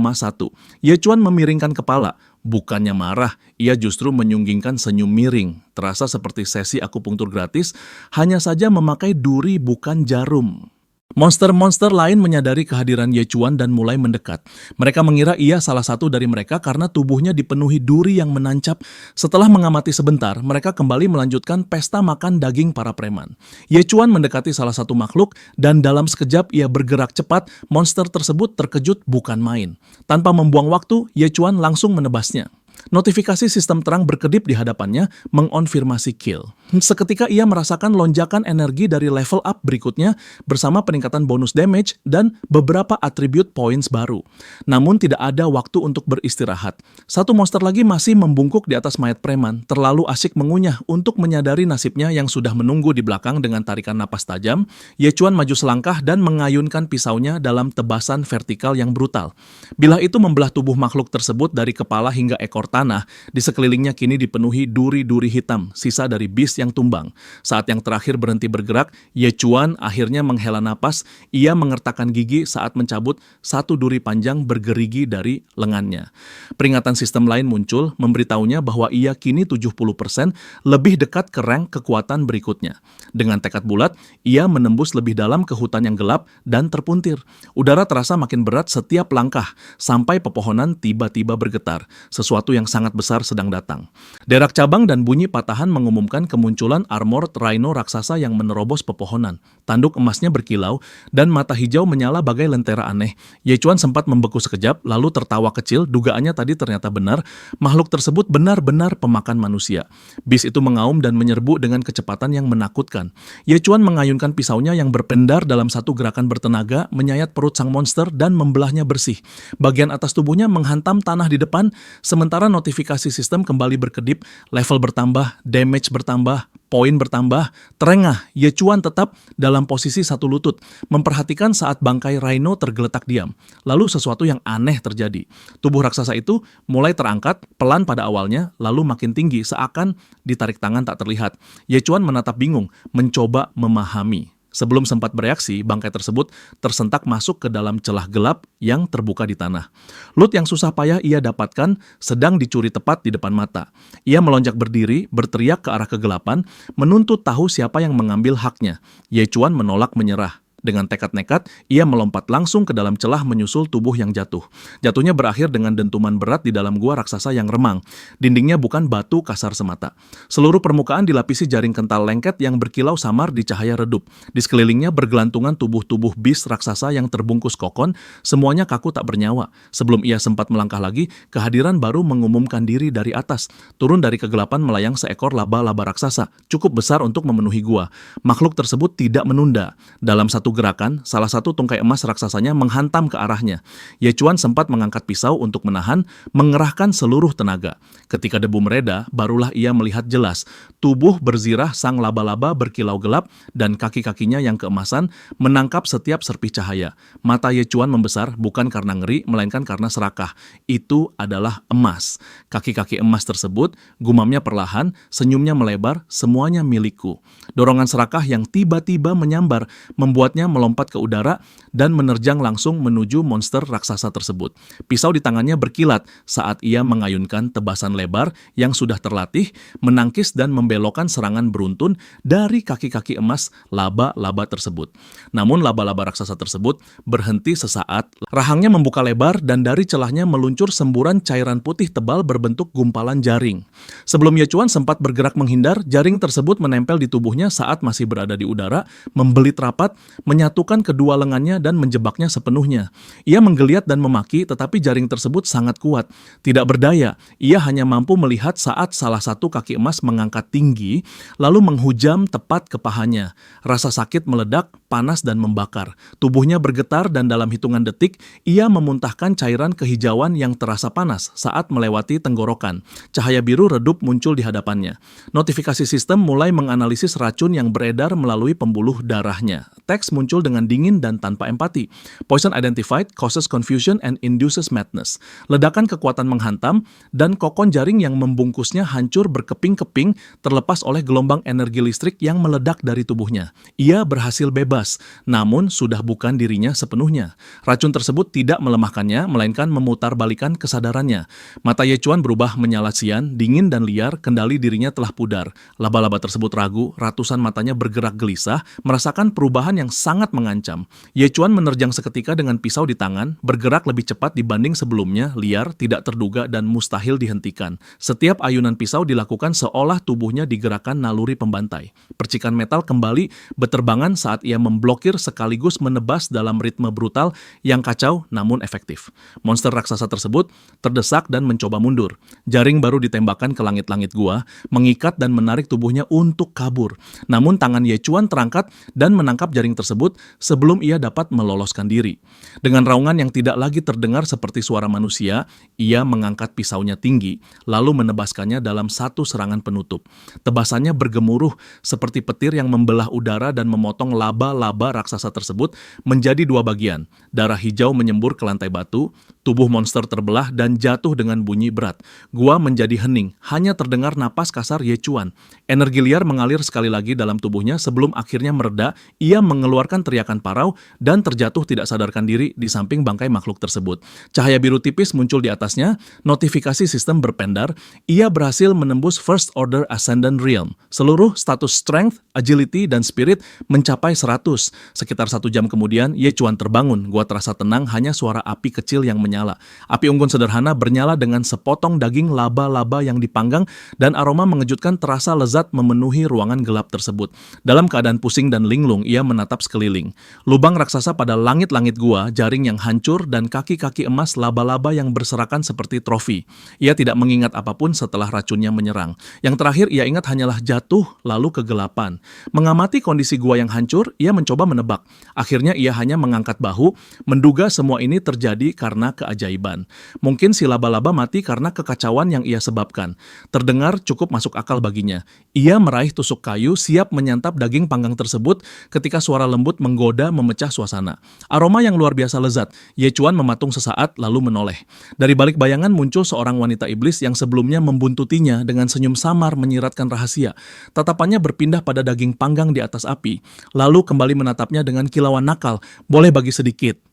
Ye Chuan memiringkan kepala. Bukannya marah, ia justru menyunggingkan senyum miring. Terasa seperti sesi akupunktur gratis, hanya saja memakai duri bukan jarum. Monster-monster lain menyadari kehadiran Ye Chuan dan mulai mendekat. Mereka mengira ia salah satu dari mereka karena tubuhnya dipenuhi duri yang menancap. Setelah mengamati sebentar, mereka kembali melanjutkan pesta makan daging para preman. Ye Chuan mendekati salah satu makhluk dan dalam sekejap ia bergerak cepat. Monster tersebut terkejut bukan main. Tanpa membuang waktu, Ye Chuan langsung menebasnya. Notifikasi sistem terang berkedip di hadapannya mengonfirmasi kill. Seketika ia merasakan lonjakan energi dari level up berikutnya bersama peningkatan bonus damage dan beberapa attribute points baru. Namun tidak ada waktu untuk beristirahat. Satu monster lagi masih membungkuk di atas mayat preman, terlalu asyik mengunyah untuk menyadari nasibnya yang sudah menunggu di belakang dengan tarikan napas tajam. Ye Chuan maju selangkah dan mengayunkan pisaunya dalam tebasan vertikal yang brutal. Bilah itu membelah tubuh makhluk tersebut dari kepala hingga ekor tanah, di sekelilingnya kini dipenuhi duri-duri hitam, sisa dari bis yang tumbang. Saat yang terakhir berhenti bergerak, Ye Chuan akhirnya menghela napas. Ia mengertakkan gigi saat mencabut satu duri panjang bergerigi dari lengannya. Peringatan sistem lain muncul, memberitahunya bahwa ia kini 70% lebih dekat ke rank kekuatan berikutnya. Dengan tekad bulat, ia menembus lebih dalam ke hutan yang gelap dan terpuntir. Udara terasa makin berat setiap langkah, sampai pepohonan tiba-tiba bergetar. Sesuatu yang sangat besar sedang datang. Derak cabang dan bunyi patahan mengumumkan kemunculan armored rhino raksasa yang menerobos pepohonan. Tanduk emasnya berkilau, dan mata hijau menyala bagai lentera aneh. Ye Chuan sempat membeku sekejap, lalu tertawa kecil. Dugaannya tadi ternyata benar. Makhluk tersebut benar-benar pemakan manusia. Bis itu mengaum dan menyerbu dengan kecepatan yang menakutkan. Ye Chuan mengayunkan pisaunya yang berpendar dalam satu gerakan bertenaga, menyayat perut sang monster dan membelahnya bersih. Bagian atas tubuhnya menghantam tanah di depan, sementara notifikasi sistem kembali berkedip, level bertambah, damage bertambah, poin bertambah. Terengah, Ye Chuan tetap dalam posisi satu lutut, memperhatikan saat bangkai rhino tergeletak diam. Lalu sesuatu yang aneh terjadi. Tubuh raksasa itu mulai terangkat, pelan pada awalnya, lalu makin tinggi, seakan ditarik tangan tak terlihat. Ye Chuan menatap bingung, mencoba memahami. Sebelum sempat bereaksi, bangkai tersebut tersentak masuk ke dalam celah gelap yang terbuka di tanah. Loot yang susah payah ia dapatkan sedang dicuri tepat di depan mata. Ia melonjak berdiri, berteriak ke arah kegelapan, menuntut tahu siapa yang mengambil haknya. Ye Chuan menolak menyerah. Dengan tekad nekat, ia melompat langsung ke dalam celah menyusul tubuh yang jatuh. Jatuhnya berakhir dengan dentuman berat di dalam gua raksasa yang remang. Dindingnya bukan batu kasar semata. Seluruh permukaan dilapisi jaring kental lengket yang berkilau samar di cahaya redup. Di sekelilingnya bergelantungan tubuh-tubuh bis raksasa yang terbungkus kokon, semuanya kaku tak bernyawa. Sebelum ia sempat melangkah lagi, kehadiran baru mengumumkan diri dari atas. Turun dari kegelapan melayang seekor laba-laba raksasa, cukup besar untuk memenuhi gua. Makhluk tersebut tidak menunda. Dalam satu gerakan, salah satu tungkai emas raksasanya menghantam ke arahnya. Ye Chuan sempat mengangkat pisau untuk menahan, mengerahkan seluruh tenaga. Ketika debu mereda, barulah ia melihat jelas. Tubuh berzirah sang laba-laba berkilau gelap dan kaki-kakinya yang keemasan menangkap setiap serpih cahaya. Mata Ye Chuan membesar bukan karena ngeri, melainkan karena serakah. Itu adalah emas. Kaki-kaki emas tersebut, gumamnya perlahan, senyumnya melebar, semuanya milikku. Dorongan serakah yang tiba-tiba menyambar, membuatnya melompat ke udara dan menerjang langsung menuju monster raksasa tersebut. Pisau di tangannya berkilat saat ia mengayunkan tebasan lebar yang sudah terlatih, menangkis dan membelokkan serangan beruntun dari kaki-kaki emas laba-laba tersebut. Namun laba-laba raksasa tersebut berhenti sesaat. Rahangnya membuka lebar dan dari celahnya meluncur semburan cairan putih tebal berbentuk gumpalan jaring. Sebelum Ye Chuan sempat bergerak menghindar, jaring tersebut menempel di tubuhnya saat masih berada di udara, membelit rapat, menyatukan kedua lengannya dan menjebaknya sepenuhnya. Ia menggeliat dan memaki, tetapi jaring tersebut sangat kuat. Tidak berdaya, ia hanya mampu melihat saat salah satu kaki emas mengangkat tinggi, lalu menghujam tepat ke pahanya. Rasa sakit meledak, panas dan membakar. Tubuhnya bergetar dan dalam hitungan detik, ia memuntahkan cairan kehijauan yang terasa panas saat melewati tenggorokan. Cahaya biru redup muncul di hadapannya. Notifikasi sistem mulai menganalisis racun yang beredar melalui pembuluh darahnya. Teks muncul dengan dingin dan tanpa empati. Poison identified causes confusion and induces madness. Ledakan kekuatan menghantam dan kokon jaring yang membungkusnya hancur berkeping-keping terlepas oleh gelombang energi listrik yang meledak dari tubuhnya. Ia berhasil bebas, namun sudah bukan dirinya sepenuhnya. Racun tersebut tidak melemahkannya, melainkan memutarbalikkan kesadarannya. Mata Ye Chuan berubah menyala sian, dingin dan liar, kendali dirinya telah pudar. Laba-laba tersebut ragu, ratusan matanya bergerak gelisah, merasakan perubahan yang sangat mengancam. Ye Chuan menerjang seketika dengan pisau di tangan, bergerak lebih cepat dibanding sebelumnya, liar, tidak terduga, dan mustahil dihentikan. Setiap ayunan pisau dilakukan seolah tubuhnya digerakkan naluri pembantai. Percikan metal kembali beterbangan saat ia memblokir sekaligus menebas dalam ritme brutal yang kacau namun efektif. Monster raksasa tersebut terdesak dan mencoba mundur. Jaring baru ditembakkan ke langit-langit gua, mengikat dan menarik tubuhnya untuk kabur. Namun tangan Ye Chuan terangkat dan menangkap jaring tersebut sebelum ia dapat meloloskan diri. Dengan raungan yang tidak lagi terdengar seperti suara manusia, ia mengangkat pisaunya tinggi, lalu menebaskannya dalam satu serangan penutup. Tebasannya bergemuruh seperti petir yang membelah udara dan memotong laba-laba raksasa tersebut menjadi dua bagian. Darah hijau menyembur ke lantai batu, Tubuh monster terbelah dan jatuh dengan bunyi berat. Gua menjadi hening, hanya terdengar napas kasar Ye Chuan. Energi liar mengalir sekali lagi dalam tubuhnya sebelum akhirnya mereda. Ia mengeluarkan teriakan parau dan terjatuh tidak sadarkan diri di samping bangkai makhluk tersebut. Cahaya biru tipis muncul di atasnya, notifikasi sistem berpendar. Ia berhasil menembus First Order Ascendant Realm. Seluruh status Strength, Agility, dan Spirit mencapai 100. Sekitar 1 jam kemudian, Ye Chuan terbangun. Gua terasa tenang, hanya suara api kecil yang menyala. Api unggun sederhana bernyala dengan sepotong daging laba-laba yang dipanggang dan aroma mengejutkan terasa lezat memenuhi ruangan gelap tersebut. Dalam keadaan pusing dan linglung, ia menatap sekeliling. Lubang raksasa pada langit-langit gua, jaring yang hancur, dan kaki-kaki emas laba-laba yang berserakan seperti trofi. Ia tidak mengingat apapun setelah racunnya menyerang. Yang terakhir ia ingat hanyalah jatuh lalu kegelapan. Mengamati kondisi gua yang hancur, ia mencoba menebak. Akhirnya ia hanya mengangkat bahu, menduga semua ini terjadi karena keajaiban. Mungkin si laba-laba mati karena kekacauan yang ia sebabkan. Terdengar cukup masuk akal baginya. Ia meraih tusuk kayu siap menyantap daging panggang tersebut ketika suara lembut menggoda memecah suasana. Aroma yang luar biasa lezat. Ye Chuan mematung sesaat lalu menoleh. Dari balik bayangan muncul seorang wanita iblis yang sebelumnya membuntutinya dengan senyum samar menyiratkan rahasia. Tatapannya berpindah pada daging panggang di atas api, lalu kembali menatapnya dengan kilauan nakal. Boleh bagi sedikit.